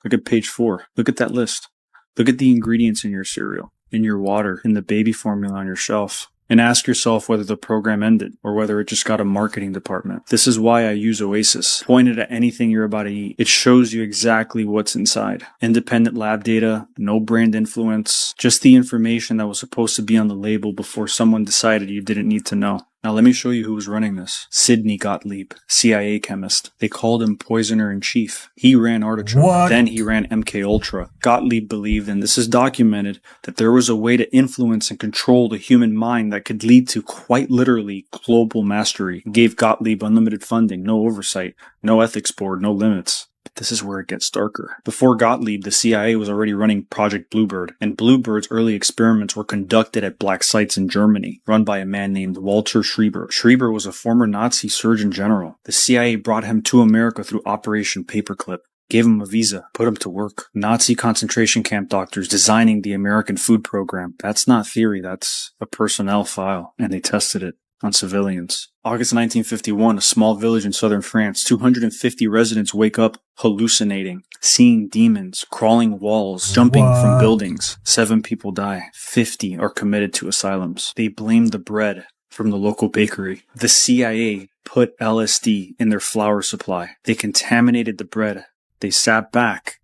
Look at page 4. Look at that list. Look at the ingredients in your cereal, in your water, in the baby formula on your shelf. And ask yourself whether the program ended or whether it just got a marketing department. This is why I use Oasis. Point it at anything you're about to eat. It shows you exactly what's inside. Independent lab data, no brand influence, just the information that was supposed to be on the label before someone decided you didn't need to know. Now let me show you who was running this. Sidney Gottlieb, CIA chemist. They called him Poisoner-in-Chief. He ran Artichoke. What? Then he ran MK-Ultra. Gottlieb believed, and this is documented, that there was a way to influence and control the human mind that could lead to quite literally global mastery. He gave Gottlieb unlimited funding, no oversight, no ethics board, no limits. But this is where it gets darker. Before Gottlieb, the CIA was already running Project Bluebird, and Bluebird's early experiments were conducted at black sites in Germany, run by a man named Walter Schreiber. Schreiber was a former Nazi Surgeon General. The CIA brought him to America through Operation Paperclip. Gave him a visa, put him to work. Nazi concentration camp doctors designing the American food program. That's not theory, that's a personnel file, and they tested it on civilians. August 1951, a small village in southern France. 250 residents wake up hallucinating, seeing demons, crawling walls, jumping from buildings. 7 people die. 50 are committed to asylums. They blame the bread from the local bakery. The CIA put LSD in their flour supply. They contaminated the bread. They sat back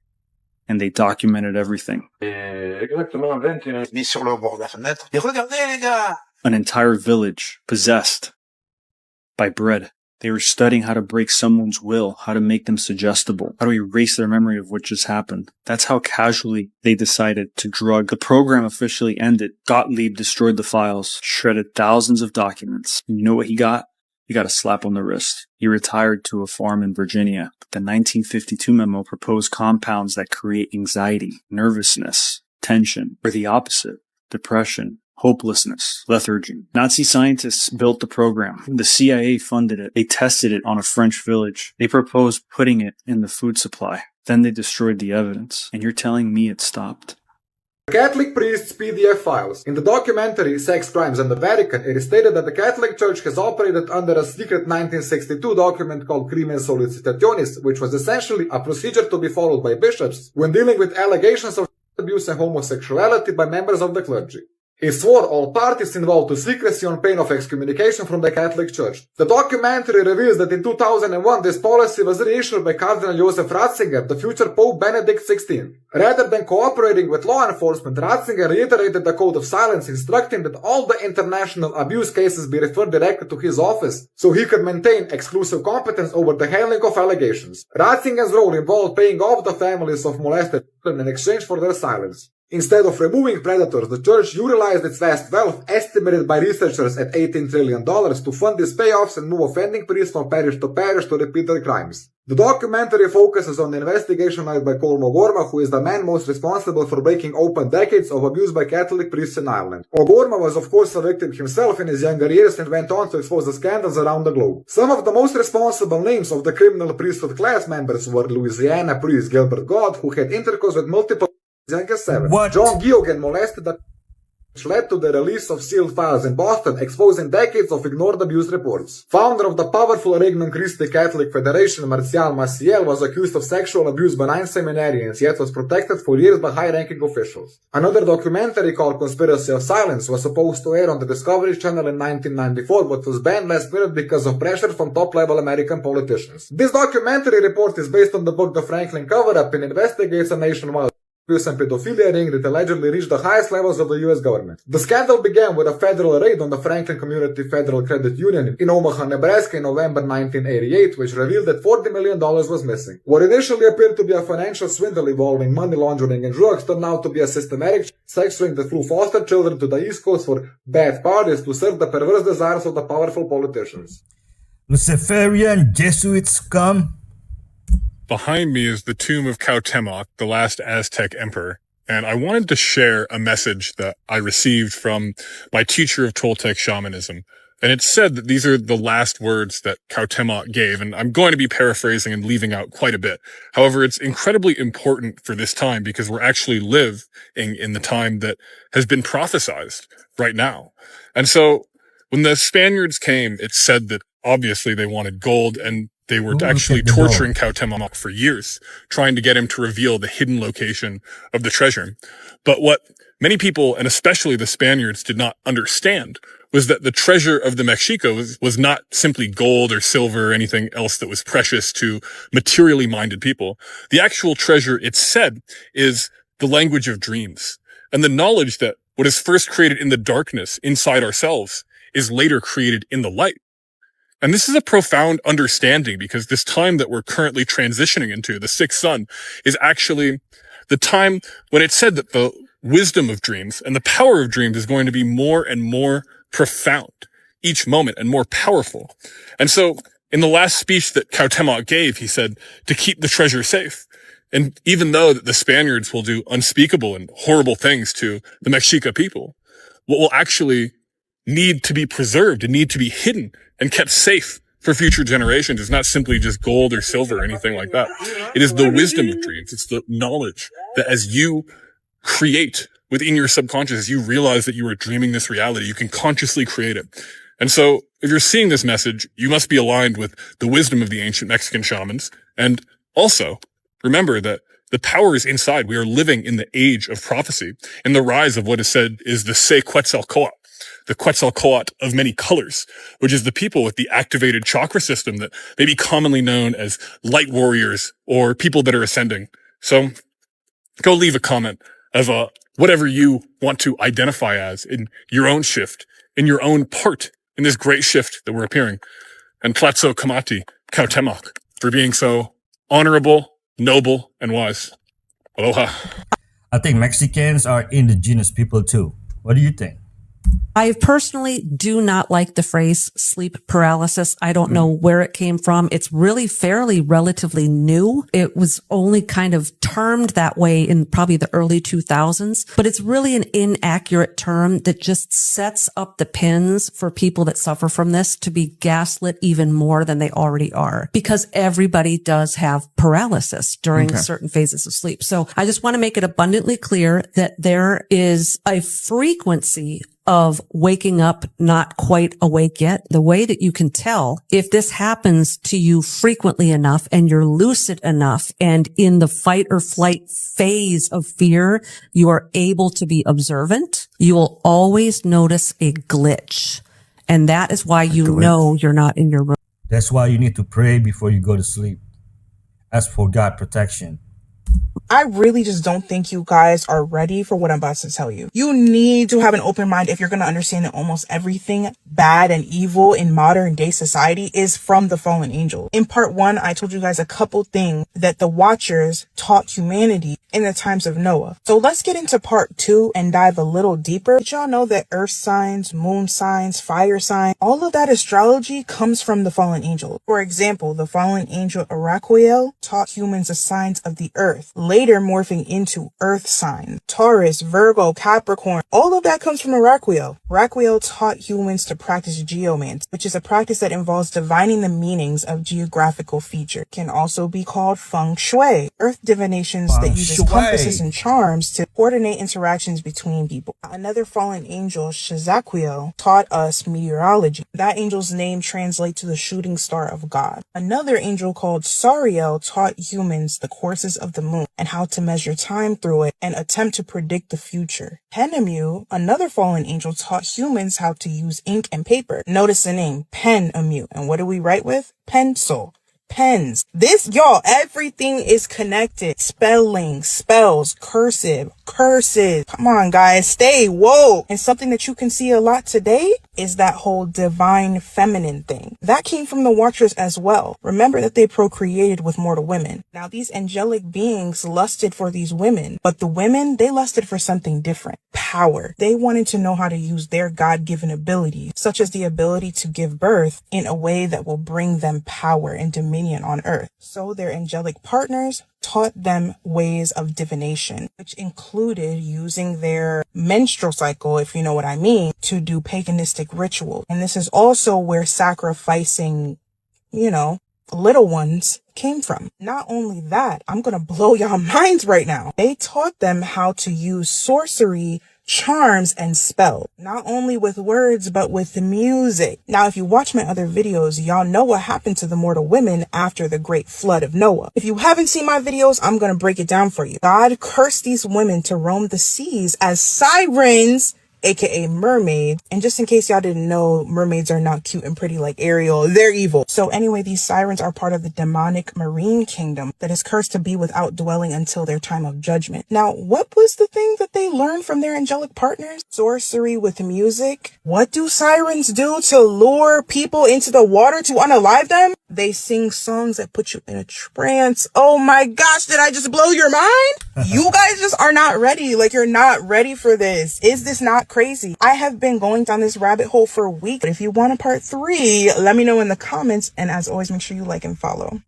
and they documented everything. An entire village possessed by bread. They were studying how to break someone's will, how to make them suggestible, how to erase their memory of what just happened. That's how casually they decided to drug. The program officially ended. Gottlieb destroyed the files, shredded thousands of documents. And you know what he got? He got a slap on the wrist. He retired to a farm in Virginia. But the 1952 memo proposed compounds that create anxiety, nervousness, tension, or the opposite, depression, hopelessness, lethargy. Nazi scientists built the program. The CIA funded it. They tested it on a French village. They proposed putting it in the food supply. Then they destroyed the evidence. And you're telling me it stopped? Catholic priests' PDF files. In the documentary Sex Crimes and the Vatican, it is stated that the Catholic Church has operated under a secret 1962 document called Crimen Solicitationis, which was essentially a procedure to be followed by bishops when dealing with allegations of abuse and homosexuality by members of the clergy. He swore all parties involved to secrecy on pain of excommunication from the Catholic Church. The documentary reveals that in 2001 this policy was reissued by Cardinal Joseph Ratzinger, the future Pope Benedict XVI. Rather than cooperating with law enforcement, Ratzinger reiterated the code of silence, instructing that all the international abuse cases be referred directly to his office, so he could maintain exclusive competence over the handling of allegations. Ratzinger's role involved paying off the families of molested children in exchange for their silence. Instead of removing predators, the church utilized its vast wealth, estimated by researchers at $18 trillion, to fund these payoffs and move offending priests from parish to repeat their crimes. The documentary focuses on the investigation led by Colm O'Gorman, who is the man most responsible for breaking open decades of abuse by Catholic priests in Ireland. O'Gorman was of course a victim himself in his younger years and went on to expose the scandals around the globe. Some of the most responsible names of the criminal priesthood class members were Louisiana priest Gilbert God, who had intercourse with multiple young as 7. What? John Geoghegan molested the which led to the release of sealed files in Boston exposing decades of ignored abuse reports. Founder of the powerful Regnum Christi Catholic Federation, Martial Maciel, was accused of sexual abuse by 9 seminarians, yet was protected for years by high-ranking officials. Another documentary called Conspiracy of Silence was supposed to air on the Discovery Channel in 1994, but was banned last minute because of pressure from top-level American politicians. This documentary report is based on the book The Franklin Cover-Up and investigates a nationwide abuse and pedophilia ring that allegedly reached the highest levels of the US government. The scandal began with a federal raid on the Franklin Community Federal Credit Union in Omaha, Nebraska in November 1988, which revealed that $40 million was missing. What initially appeared to be a financial swindle involving money laundering and drugs turned out to be a systematic sex ring that flew foster children to the East Coast for bad parties to serve the perverse desires of the powerful politicians. Luciferian Jesuit scum. Behind me is the tomb of Cuauhtemoc, the last Aztec emperor, and I wanted to share a message that I received from my teacher of Toltec shamanism. And it said that these are the last words that Cuauhtemoc gave, and I'm going to be paraphrasing and leaving out quite a bit. However, it's incredibly important for this time because we're actually living in the time that has been prophesized right now. And so when the Spaniards came, it said that obviously they wanted gold, and they were actually torturing Cuauhtemoc for years, trying to get him to reveal the hidden location of the treasure. But what many people, and especially the Spaniards, did not understand was that the treasure of the Mexico was not simply gold or silver or anything else that was precious to materially minded people. The actual treasure, it's said, is the language of dreams and the knowledge that what is first created in the darkness inside ourselves is later created in the light. And this is a profound understanding because this time that we're currently transitioning into, the sixth sun, is actually the time when it's said that the wisdom of dreams and the power of dreams is going to be more and more profound each moment and more powerful. And so in the last speech that Cuauhtemoc gave, he said to keep the treasure safe. And even though that the Spaniards will do unspeakable and horrible things to the Mexica people, what will actually need to be preserved and need to be hidden and kept safe for future generations is not simply just gold or silver or anything like that. It is the wisdom of dreams. It's the knowledge that as you create within your subconscious, as you realize that you are dreaming this reality, you can consciously create it. And so if you're seeing this message, you must be aligned with the wisdom of the ancient Mexican shamans. And also remember that the power is inside. We are living in the age of prophecy and the rise of what is said is the Se Quetzalcoatl, the Quetzalcoatl of many colors, which is the people with the activated chakra system that may be commonly known as light warriors or people that are ascending. So go leave a comment of whatever you want to identify as in your own shift, in your own part in this great shift that we're appearing. And Platzo Kamati Cuauhtemoc for being so honorable, noble, and wise. Aloha. I think Mexicans are indigenous people too. What do you think? I personally do not like the phrase sleep paralysis. I don't know where it came from. It's really fairly relatively new. It was only kind of termed that way in probably the early 2000s, but it's really an inaccurate term that just sets up the pins for people that suffer from this to be gaslit even more than they already are, because everybody does have paralysis during certain phases of sleep. So I just want to make it abundantly clear that there is a frequency of waking up not quite awake yet. The way that you can tell if this happens to you frequently enough and you're lucid enough and in the fight or flight phase of fear, you are able to be observant. You will always notice a glitch. And that is why you know you're not in your room. That's why you need to pray before you go to sleep. Ask for God protection. I really just don't think you guys are ready for what I'm about to tell you. You need to have an open mind if you're going to understand that almost everything bad and evil in modern day society is from the fallen angel. In part 1, I told you guys a couple things that the Watchers taught humanity in the times of Noah. So let's get into part 2 and dive a little deeper. Did y'all know that earth signs, moon signs, fire signs, all of that astrology comes from the fallen angel? For example, the fallen angel Araquiel taught humans the signs of the earth. earth, later morphing into earth signs. Taurus, Virgo, Capricorn, all of that comes from Araquio. Araquio taught humans to practice geomancy, which is a practice that involves divining the meanings of geographical features. It can also be called feng shui, earth divinations that uses compasses and charms to coordinate interactions between people. Another fallen angel, Shazaquio, taught us meteorology. That angel's name translates to the shooting star of God. Another angel called Sariel taught humans the courses of the moon and how to measure time through it and attempt to predict the future. Penemu, another fallen angel, taught humans how to use ink and paper. Notice the name, Penemu. And what do we write with? Pencil. Pens. This, y'all, everything is connected. Spelling, spells, cursive, curses. Come on, guys, stay woke. And something that you can see a lot today is that whole divine feminine thing. That came from the Watchers as well. Remember that they procreated with mortal women. Now, these angelic beings lusted for these women, but the women, they lusted for something different. Power. They wanted to know how to use their God-given abilities, such as the ability to give birth, in a way that will bring them power and dominion on earth. So their angelic partners taught them ways of divination, which included using their menstrual cycle, if you know what I mean, to do paganistic rituals. And this is also where sacrificing, little ones came from. Not only that, I'm gonna blow y'all minds right now. They taught them how to use sorcery, charms, and spell, not only with words but with music. Now, if you watch my other videos, y'all know what happened to the mortal women after the great flood of Noah. If you haven't seen my videos, I'm gonna break it down for you. God cursed these women to roam the seas as sirens, aka mermaids. And just in case y'all didn't know, mermaids are not cute and pretty like Ariel. They're evil. So anyway, these sirens are part of the demonic marine kingdom that is cursed to be without dwelling until their time of judgment. Now, what was the thing that they learned from their angelic partners? Sorcery with music. What do sirens do to lure people into the water to unalive them? They sing songs that put you in a trance. Oh my gosh, did I just blow your mind? You guys just are not ready. Like, you're not ready for this. Is this not crazy? I have been going down this rabbit hole for a week. But if you want a part 3, let me know in the comments. And as always, make sure you like and follow.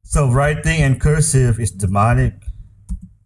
So writing in cursive is demonic.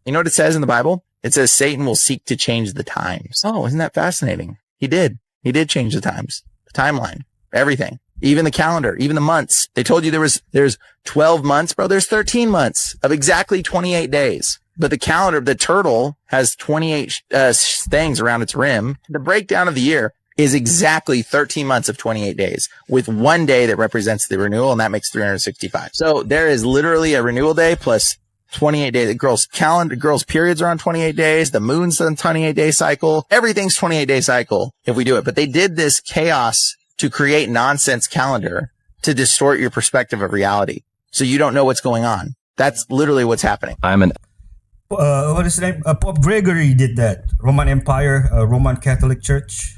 You know what it says in the Bible? It says Satan will seek to change the times. Oh, isn't that fascinating? He did. He did change the times, the timeline, everything. Even the calendar, even the months. They told you there's 12 months, bro. There's 13 months of exactly 28 days. But the calendar, the turtle has 28 things around its rim. The breakdown of the year is exactly 13 months of 28 days with one day that represents the renewal, and that makes 365. So there is literally a renewal day plus 28 days. The girls' periods are on 28 days. The moon's on 28-day cycle. Everything's 28-day cycle if we do it. But they did this chaos to create nonsense calendar to distort your perspective of reality. So you don't know what's going on. That's literally what's happening. What is the name? Pope Gregory did that. Roman Empire, Roman Catholic Church.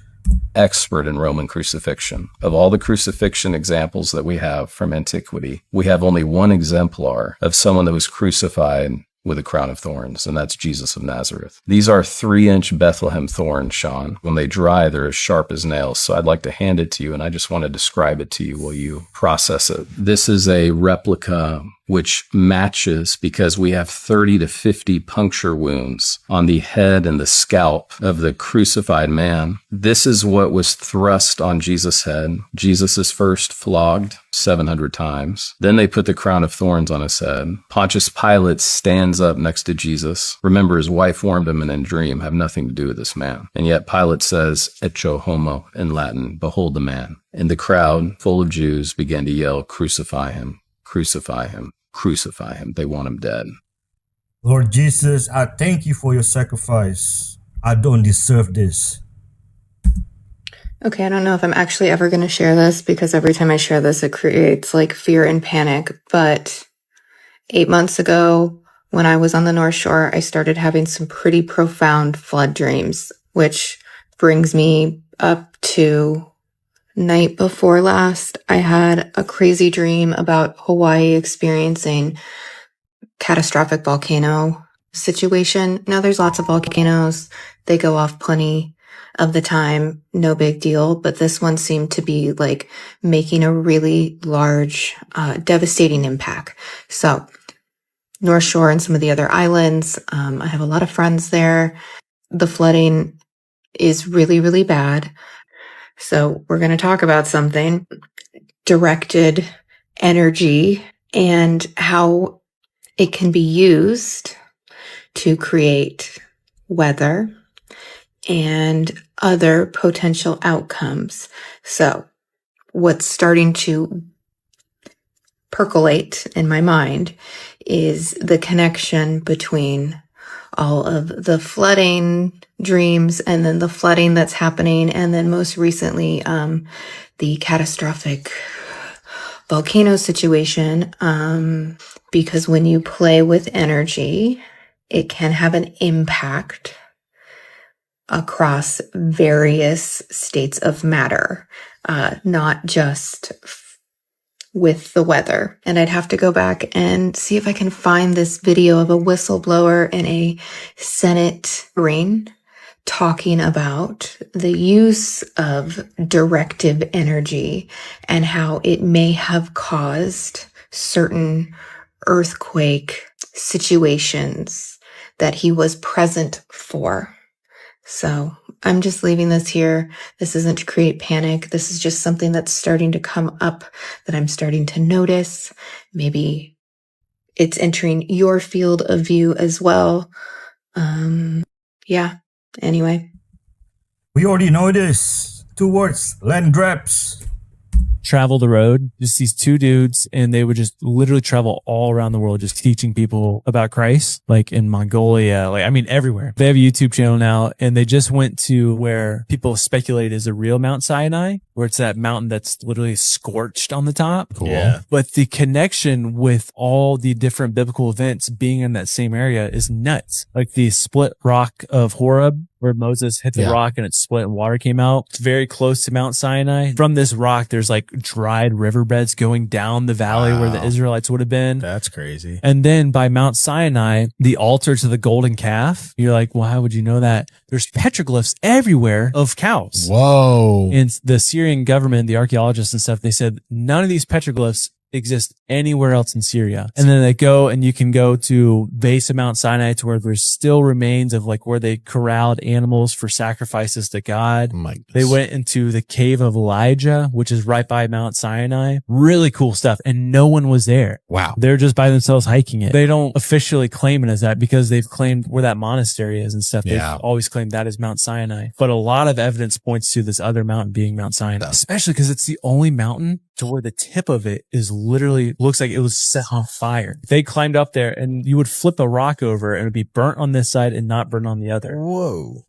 Expert in Roman crucifixion. Of all the crucifixion examples that we have from antiquity, we have only one exemplar of someone that was crucified with a crown of thorns, and that's Jesus of Nazareth. These are 3-inch Bethlehem thorns, Sean. When they dry, they're as sharp as nails. So I'd like to hand it to you, and I just want to describe it to you while you process it. This is a replica which matches, because we have 30 to 50 puncture wounds on the head and the scalp of the crucified man. This is what was thrust on Jesus' head. Jesus is first flogged 700 times. Then they put the crown of thorns on his head. Pontius Pilate stands up next to Jesus. Remember, his wife warned him in a dream, have nothing to do with this man. And yet Pilate says, Ecce homo, in Latin, behold the man. And the crowd, full of Jews, began to yell, crucify him, crucify him, crucify him. They want him dead. Lord Jesus, I thank you for your sacrifice. I don't deserve this. Okay, I don't know if I'm actually ever going to share this, because every time I share this, it creates like fear and panic. But 8 months ago, when I was on the North Shore, I started having some pretty profound flood dreams, which brings me up to night before last. I had a crazy dream about Hawaii experiencing catastrophic volcano situation. Now, there's lots of volcanoes. They go off plenty of the time, no big deal. But this one seemed to be like making a really large, devastating impact. So North Shore and some of the other islands. I have a lot of friends there. The flooding is really, really bad. So we're going to talk about something, directed energy and how it can be used to create weather and other potential outcomes. So what's starting to percolate in my mind is the connection between all of the flooding dreams and then the flooding that's happening. And then most recently, the catastrophic volcano situation. Because when you play with energy, it can have an impact across various states of matter, not just with the weather. And I'd have to go back and see if I can find this video of a whistleblower in a Senate hearing talking about the use of directive energy and how it may have caused certain earthquake situations that he was present for. So I'm just leaving this here. This isn't to create panic. This is just something that's starting to come up that I'm starting to notice. Maybe it's entering your field of view as well. Yeah. Anyway. We already know this. 2 words, land grabs. Travel the road, just these two dudes, and they would just literally travel all around the world, just teaching people about Christ, like in Mongolia, like, I mean, everywhere. They have a YouTube channel now, and they just went to where people speculate is a real Mount Sinai, where it's that mountain that's literally scorched on the top. Cool. Yeah. But the connection with all the different biblical events being in that same area is nuts. Like the split rock of Horeb, where Moses hit the rock and it split and water came out. It's very close to Mount Sinai. From this rock, there's like dried riverbeds going down the valley where the Israelites would have been. That's crazy. And then by Mount Sinai, the altar to the golden calf, you're like, well, how would you know that? There's petroglyphs everywhere of cows. Whoa. And the Syrian government, the archaeologists and stuff, they said none of these petroglyphs exist anywhere else in Syria. And then they go and you can go to base of Mount Sinai to where there's still remains of like where they corralled animals for sacrifices to God. They went into the cave of Elijah, which is right by Mount Sinai. Really cool stuff. And no one was there. Wow. They're just by themselves hiking it. They don't officially claim it as that because they've claimed where that monastery is and stuff. They've always claimed that is Mount Sinai. But a lot of evidence points to this other mountain being Mount Sinai, especially because it's the only mountain to where the tip of it is literally looks like it was set on fire. They climbed up there and you would flip a rock over and it would be burnt on this side and not burnt on the other. Whoa.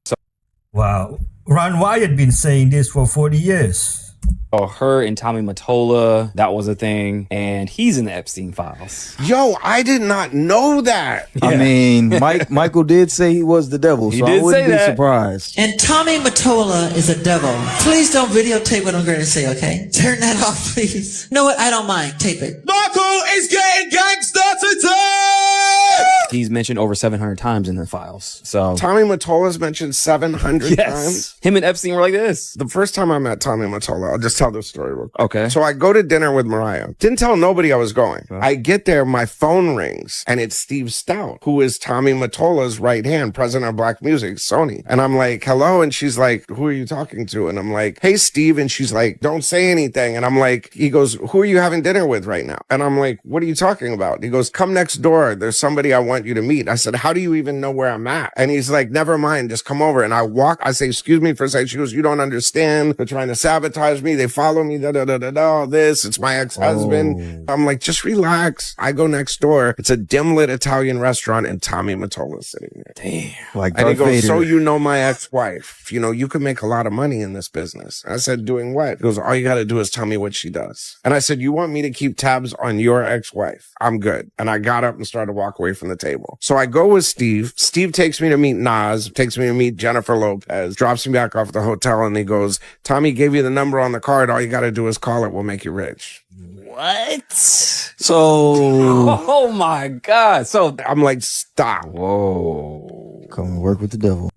Wow. Ron Wyatt had been saying this for 40 years. Oh, her and Tommy Mottola, that was a thing. And he's in the Epstein files. Yo, I did not know that. I mean, Michael did say he was the devil, so I wouldn't be surprised. And Tommy Mottola is a devil. Please don't videotape what I'm going to say, okay? Turn that off, please. You know what? I don't mind. Tape it. Michael is getting gangster today! He's mentioned over 700 times in the files. So Tommy Mottola's mentioned 700 yes. times? Him and Epstein were like this. The first time I met Tommy Mottola, I'll just tell this story real quick. Okay. So I go to dinner with Mariah. Didn't tell nobody I was going. I get there, my phone rings, and it's Steve Stout, who is Tommy Mottola's right hand, president of Black Music, Sony. And I'm like, hello? And she's like, who are you talking to? And I'm like, hey, Steve. And she's like, don't say anything. And I'm like, he goes, who are you having dinner with right now? And I'm like, what are you talking about? He goes, come next door. There's somebody I want you to meet. I said, how do you even know where I'm at? And he's like, never mind, just come over. And I walk, I say, excuse me for a second. She goes, you don't understand. They're trying to sabotage me. They follow me, all this. It's my ex-husband. I'm like, just relax. I go next door. It's a dim lit Italian restaurant and Tommy Mottola's sitting there. Damn. Like and he Darth goes, Vader. so you know my ex-wife. You know, you can make a lot of money in this business. I said, doing what? He goes, all you got to do is tell me what she does. And I said, you want me to keep tabs on your ex-wife? I'm good. And I got up and started to walk away from the table. So I go with Steve. Steve takes me to meet Nas, takes me to meet Jennifer Lopez, drops me back off at the hotel, and he goes, Tommy gave you the number on the card. All you got to do is call it. We'll make you rich. What? So, oh my God. So I'm like, stop. Whoa. Come work with the devil.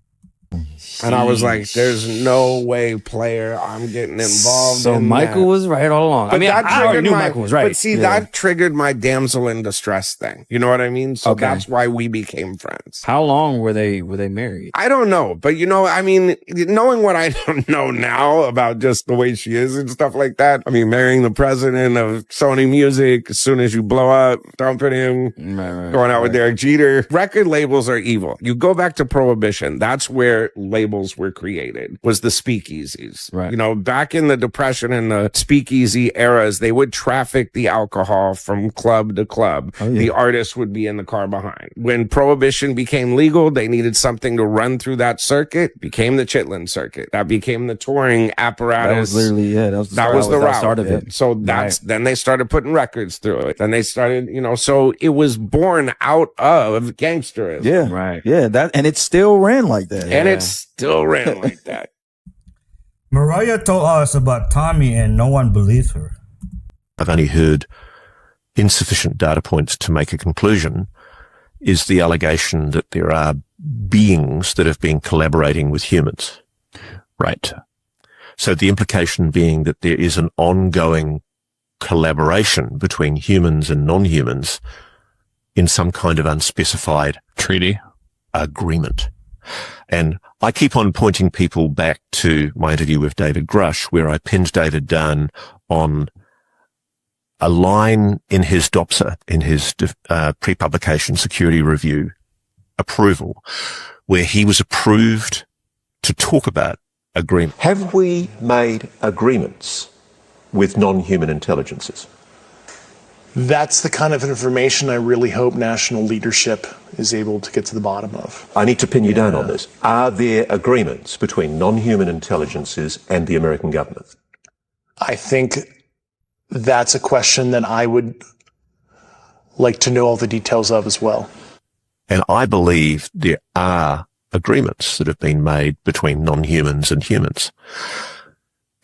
And I was like, there's no way, player, I'm getting involved So in Michael that. was right all along. But I mean, that I already triggered knew Michael was right. But see, Yeah. that triggered my damsel in distress thing. You know what I mean? So Okay. that's why we became friends. How long were they married? I don't know. But I mean, knowing what I don't know now about just the way she is and stuff like that. I mean, marrying the president of Sony Music, as soon as you blow up, dumping him, going out with Derek Jeter. Record labels are evil. You go back to Prohibition. That's where labels were created, was the speakeasies. Right. Back in the Depression and the speakeasy eras, they would traffic the alcohol from club to club. Oh, yeah. The artist would be in the car behind. When Prohibition became legal, they needed something to run through that circuit. Became the Chitlin circuit. That became the touring apparatus. That was literally, that was the route. start of it. So then they started putting records through it. Then they started, so it was born out of gangsterism. Yeah. Right. Yeah. And it still ran like that. And it still ran like that. Mariah told us about Tommy and no one believed her. I've only heard insufficient data points to make a conclusion, is the allegation that there are beings that have been collaborating with humans. Right. So the implication being that there is an ongoing collaboration between humans and non-humans in some kind of unspecified treaty agreement. And I keep on pointing people back to my interview with David Grush, where I pinned David down on a line in his DOPSA, in his pre-publication security review approval, where he was approved to talk about agreement. Have we made agreements with non-human intelligences? That's the kind of information I really hope national leadership is able to get to the bottom of. I need to pin you down on this. Are there agreements between non-human intelligences and the American government? I think that's a question that I would like to know all the details of as well. And I believe there are agreements that have been made between non-humans and humans.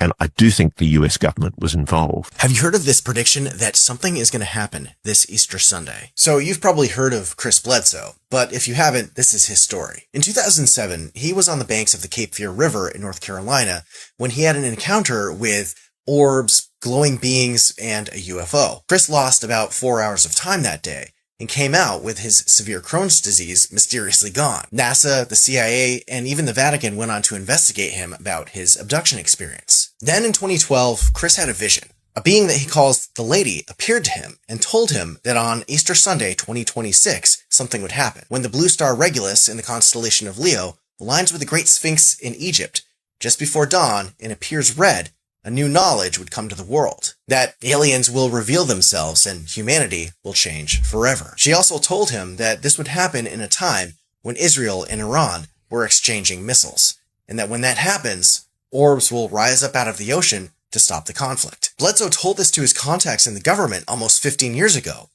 And I do think the US government was involved. Have you heard of this prediction that something is going to happen this Easter Sunday? So you've probably heard of Chris Bledsoe, but if you haven't, this is his story. In 2007, he was on the banks of the Cape Fear River in North Carolina when he had an encounter with orbs, glowing beings, and a UFO. Chris lost about 4 hours of time that day and came out with his severe Crohn's disease mysteriously gone. NASA, the CIA, and even the Vatican went on to investigate him about his abduction experience. Then in 2012, Chris had a vision. A being that he calls the Lady appeared to him and told him that on Easter Sunday 2026, something would happen. When the blue star Regulus in the constellation of Leo aligns with the Great Sphinx in Egypt, just before dawn and appears red, a new knowledge would come to the world, that aliens will reveal themselves and humanity will change forever. She also told him that this would happen in a time when Israel and Iran were exchanging missiles, and that when that happens, orbs will rise up out of the ocean to stop the conflict. Bledsoe told this to his contacts in the government almost 15 years ago.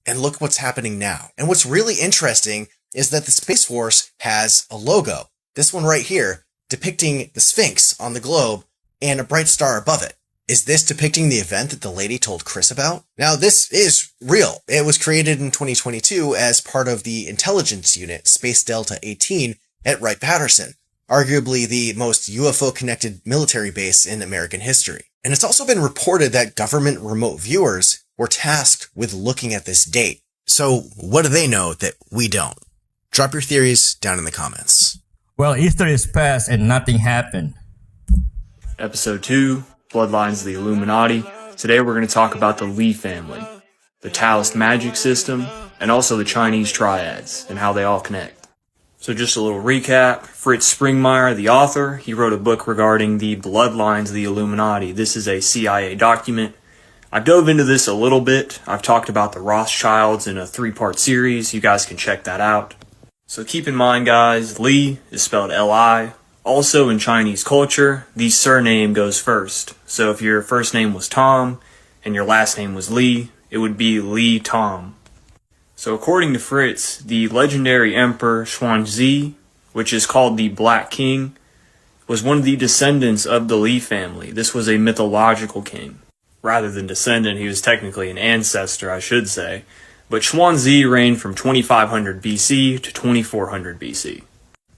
And look what's happening now. And what's really interesting is that the Space Force has a logo, this one right here, depicting the Sphinx on the globe and a bright star above it. Is this depicting the event that the lady told Chris about? Now, this is real. It was created in 2022 as part of the intelligence unit Space Delta 18 at Wright-Patterson, arguably the most UFO-connected military base in American history. And it's also been reported that government remote viewers were tasked with looking at this date. So what do they know that we don't? Drop your theories down in the comments. Well, Easter is past and nothing happened. Episode 2, Bloodlines of the Illuminati. Today we're going to talk about the Lee family, the Taoist magic system, and also the Chinese triads and how they all connect. So just a little recap. Fritz Springmeier, the author, he wrote a book regarding the Bloodlines of the Illuminati. This is a CIA document. I've dove into this a little bit. I've talked about the Rothschilds in a 3-part series. You guys can check that out. So keep in mind, guys, Lee is spelled L-I. Also, in Chinese culture, the surname goes first. So if your first name was Tom and your last name was Lee, it would be Lee Tom. So according to Fritz, the legendary Emperor Xuanzhi, which is called the Black King, was one of the descendants of the Lee family. This was a mythological king. Rather than descendant, he was technically an ancestor, I should say. But Xuanzhi reigned from 2500 BC to 2400 BC.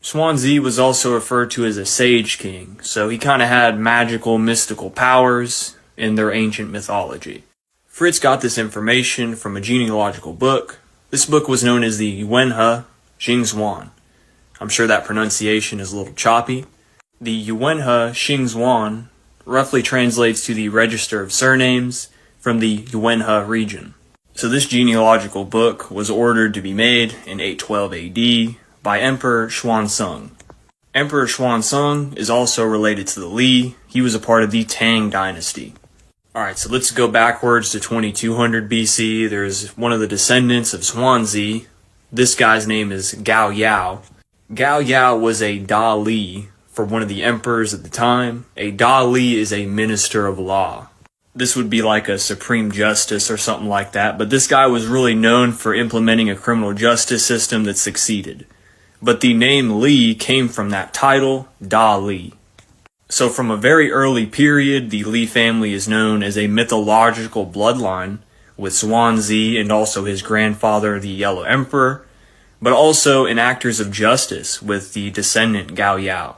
Xuanzi was also referred to as a sage king, so he kind of had magical, mystical powers in their ancient mythology. Fritz got this information from a genealogical book. This book was known as the Yuanhe Xingzuan. I'm sure that pronunciation is a little choppy. The Yuanhe Xingzuan roughly translates to the Register of Surnames from the Yuanhe region. So this genealogical book was ordered to be made in 812 AD by Emperor Xuanzong. Emperor Xuanzong is also related to the Li. He was a part of the Tang dynasty. Alright, so let's go backwards to 2200 BC. There's one of the descendants of Xuanzi. This guy's name is Gao Yao. Gao Yao was a Da Li for one of the emperors at the time. A Da Li is a minister of law. This would be like a supreme justice or something like that, but this guy was really known for implementing a criminal justice system that succeeded. But the name Li came from that title, Da Li. So from a very early period, the Li family is known as a mythological bloodline, with Xuanzi and also his grandfather, the Yellow Emperor, but also in actors of justice with the descendant Gao Yao.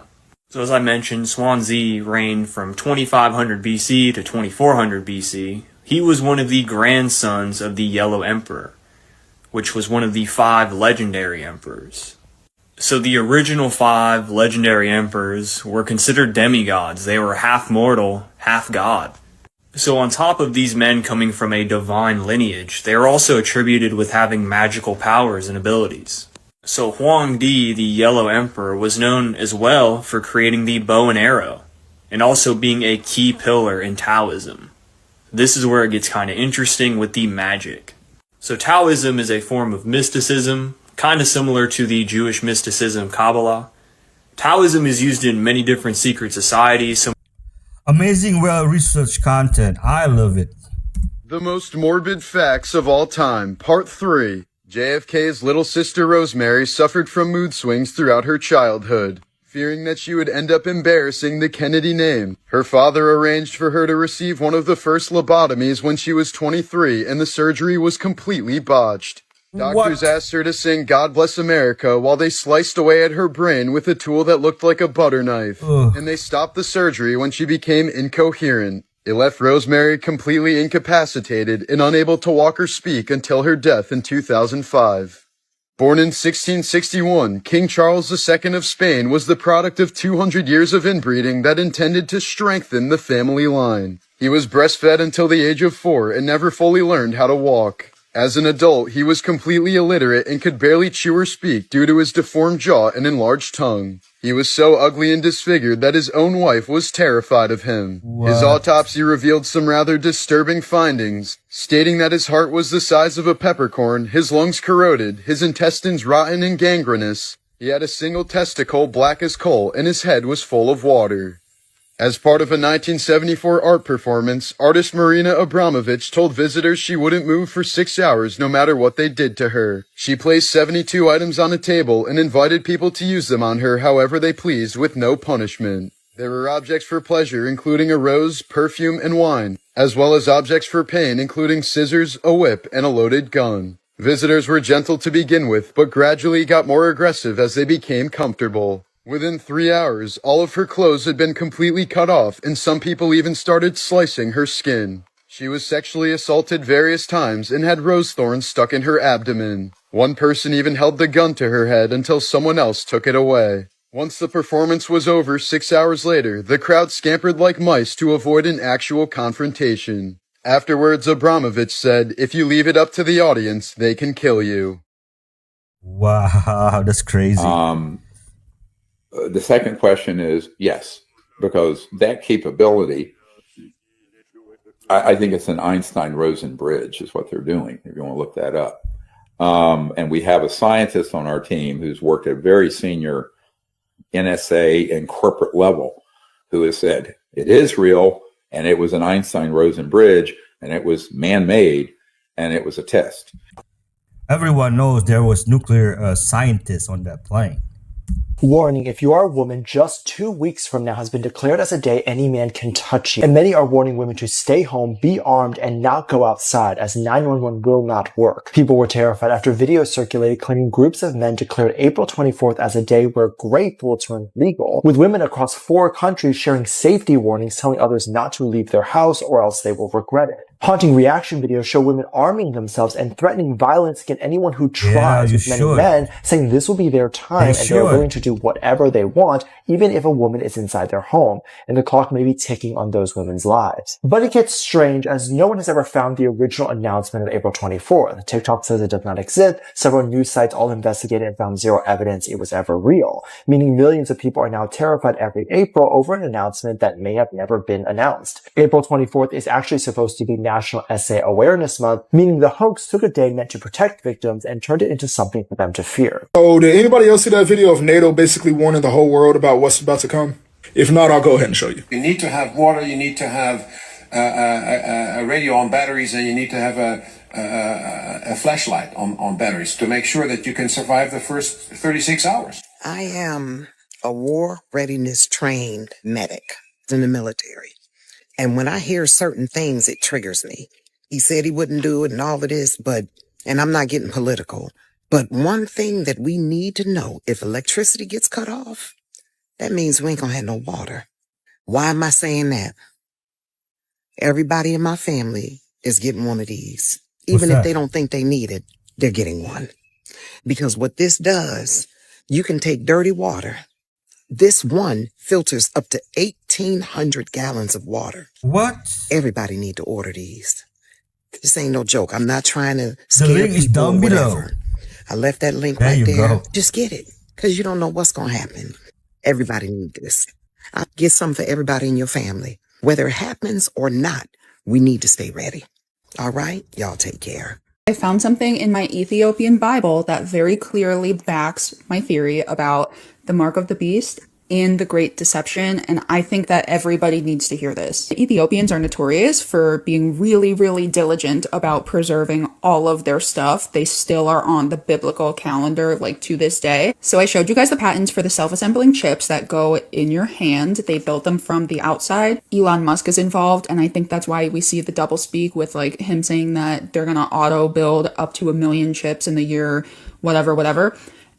So as I mentioned, Xuanzi reigned from 2500 BC to 2400 BC. He was one of the grandsons of the Yellow Emperor, which was one of the 5 legendary emperors. So the original 5 legendary emperors were considered demigods. They were half mortal, half god. So on top of these men coming from a divine lineage, they are also attributed with having magical powers and abilities. So Huangdi, the Yellow Emperor, was known as well for creating the bow and arrow, and also being a key pillar in Taoism. This is where it gets kind of interesting with the magic. So Taoism is a form of mysticism, kind of similar to the Jewish mysticism Kabbalah. Taoism is used in many different secret societies. Amazing, well-researched content. I love it. The most morbid facts of all time, Part 3. JFK's little sister Rosemary suffered from mood swings throughout her childhood. Fearing that she would end up embarrassing the Kennedy name, her father arranged for her to receive one of the first lobotomies when she was 23, and the surgery was completely botched. Doctors asked her to sing God Bless America while they sliced away at her brain with a tool that looked like a butter knife. And they stopped the surgery when she became incoherent. It left Rosemary completely incapacitated and unable to walk or speak until her death in 2005. Born in 1661, King Charles II of Spain was the product of 200 years of inbreeding that intended to strengthen the family line. He was breastfed until the age of 4 and never fully learned how to walk. As an adult, he was completely illiterate and could barely chew or speak due to his deformed jaw and enlarged tongue. He was so ugly and disfigured that his own wife was terrified of him. His autopsy revealed some rather disturbing findings, stating that his heart was the size of a peppercorn, his lungs corroded, his intestines rotten and gangrenous. He had a single testicle black as coal, and his head was full of water. As part of a 1974 art performance, artist Marina Abramovich told visitors she wouldn't move for 6 hours no matter what they did to her. She placed 72 items on a table and invited people to use them on her however they pleased with no punishment. There were objects for pleasure including a rose, perfume, and wine, as well as objects for pain including scissors, a whip, and a loaded gun. Visitors were gentle to begin with, but gradually got more aggressive as they became comfortable. Within 3 hours, all of her clothes had been completely cut off, and some people even started slicing her skin. She was sexually assaulted various times and had rose thorns stuck in her abdomen. One person even held the gun to her head until someone else took it away. Once the performance was over 6 hours later, the crowd scampered like mice to avoid an actual confrontation. Afterwards, Abramovich said, "If you leave it up to the audience, they can kill you." Wow, that's crazy. The second question is yes, because that capability, I think it's an Einstein-Rosen bridge is what they're doing, if you want to look that up. And we have a scientist on our team who's worked at very senior NSA and corporate level who has said it is real, and it was an Einstein-Rosen bridge, and it was man-made, and it was a test. Everyone knows there was nuclear scientists on that plane. Warning, if you are a woman, just 2 weeks from now has been declared as a day any man can touch you. And many are warning women to stay home, be armed, and not go outside, as 911 will not work. People were terrified after videos circulated claiming groups of men declared April 24th as a day where grape will turn legal, with women across 4 countries sharing safety warnings telling others not to leave their house or else they will regret it. Haunting reaction videos show women arming themselves and threatening violence against anyone who tries, with many men saying this will be their time and they are willing to do whatever they want, even if a woman is inside their home, and the clock may be ticking on those women's lives. But it gets strange, as no one has ever found the original announcement of April 24th. TikTok says it does not exist. Several news sites all investigated and found zero evidence it was ever real, meaning millions of people are now terrified every April over an announcement that may have never been announced. April 24th is actually supposed to be National Essay Awareness Month, meaning the hoax took a day meant to protect victims and turned it into something for them to fear. Oh, did anybody else see that video of NATO basically warning the whole world about what's about to come? If not, I'll go ahead and show you. You need to have water, you need to have a radio on batteries, and you need to have a flashlight on batteries to make sure that you can survive the first 36 hours. I am a war readiness trained medic in the military. And when I hear certain things, it triggers me. He said he wouldn't do it and all of this, and I'm not getting political, but one thing that we need to know, if electricity gets cut off, that means we ain't gonna have no water. Why am I saying that? Everybody in my family is getting one of these. Even if they don't think they need it, they're getting one. Because what this does, you can take dirty water. This one filters up to 1,800 gallons of water. What? Everybody need to order these. This ain't no joke. I'm not trying to The scare link is people down or below. whatever. I left that link There right you there. go. Just get it, because you don't know what's going to happen. Everybody needs this. I'll get something for everybody in your family. Whether it happens or not, we need to stay ready. All right? Y'all take care. I found something in my Ethiopian Bible that very clearly backs my theory about the mark of the beast and the Great Deception, and I think that everybody needs to hear this. The Ethiopians are notorious for being really, really diligent about preserving all of their stuff. They still are on the biblical calendar, like, to this day. So I showed you guys the patents for the self-assembling chips that go in your hand. They built them from the outside. Elon Musk is involved, and I think that's why we see the double speak with, like, him saying that they're gonna auto build up to 1 million chips in the year, whatever.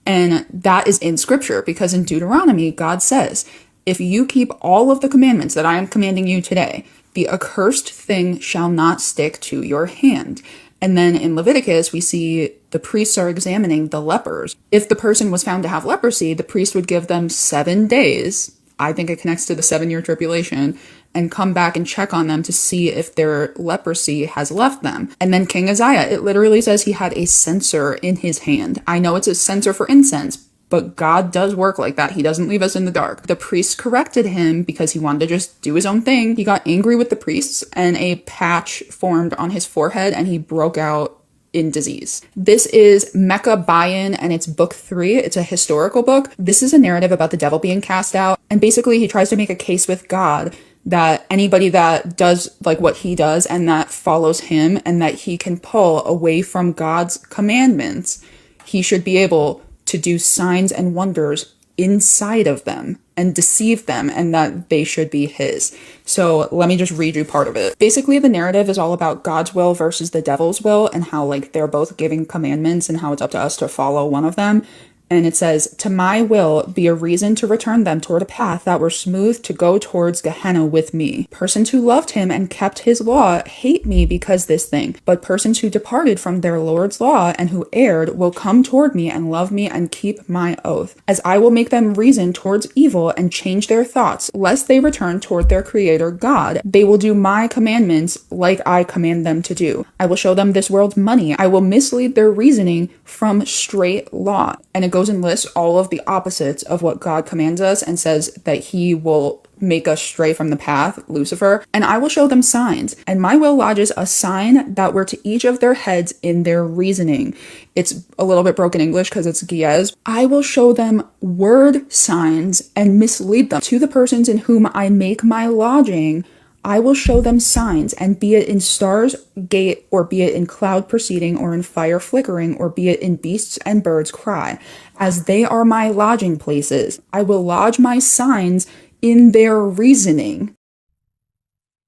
And that is in scripture, because in Deuteronomy, God says, if you keep all of the commandments that I am commanding you today, the accursed thing shall not stick to your hand. And then in Leviticus, we see the priests are examining the lepers. If the person was found to have leprosy, the priest would give them 7 days. I think it connects to the 7-year tribulation, and come back and check on them to see if their leprosy has left them. And then King Uzziah, it literally says he had a censer in his hand. I know it's a censer for incense, but God does work like that. He doesn't leave us in the dark. The priests corrected him because he wanted to just do his own thing. He got angry with the priests, and a patch formed on his forehead, and he broke out in disease. This is Maccabean, and it's book 3. It's a historical book. This is a narrative about the devil being cast out, and basically he tries to make a case with God that anybody that does like what he does and that follows him and that he can pull away from God's commandments, he should be able to do signs and wonders inside of them and deceive them, and that they should be his. So let me just read you part of it. Basically, the narrative is all about God's will versus the devil's will, and how, like, they're both giving commandments and how it's up to us to follow one of them. And it says, to my will be a reason to return them toward a path that were smooth to go towards Gehenna with me. Persons who loved him and kept his law hate me because this thing, but persons who departed from their Lord's law and who erred will come toward me and love me and keep my oath, as I will make them reason towards evil and change their thoughts, lest they return toward their Creator God. They will do my commandments like I command them to do. I will show them this world's money. I will mislead their reasoning from straight law. And it goes and lists all of the opposites of what God commands us and says that he will make us stray from the path, Lucifer, and I will show them signs, and my will lodges a sign that were to each of their heads in their reasoning. It's a little bit broken English because it's Giez. I will show them word signs and mislead them. To the persons in whom I make my lodging, I will show them signs, and be it in stars gate, or be it in cloud proceeding, or in fire flickering, or be it in beasts and birds cry, as they are my lodging places. I will lodge my signs in their reasoning.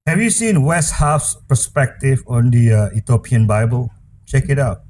Have you seen Wes Huff's perspective on the Ethiopian Bible? Check it out.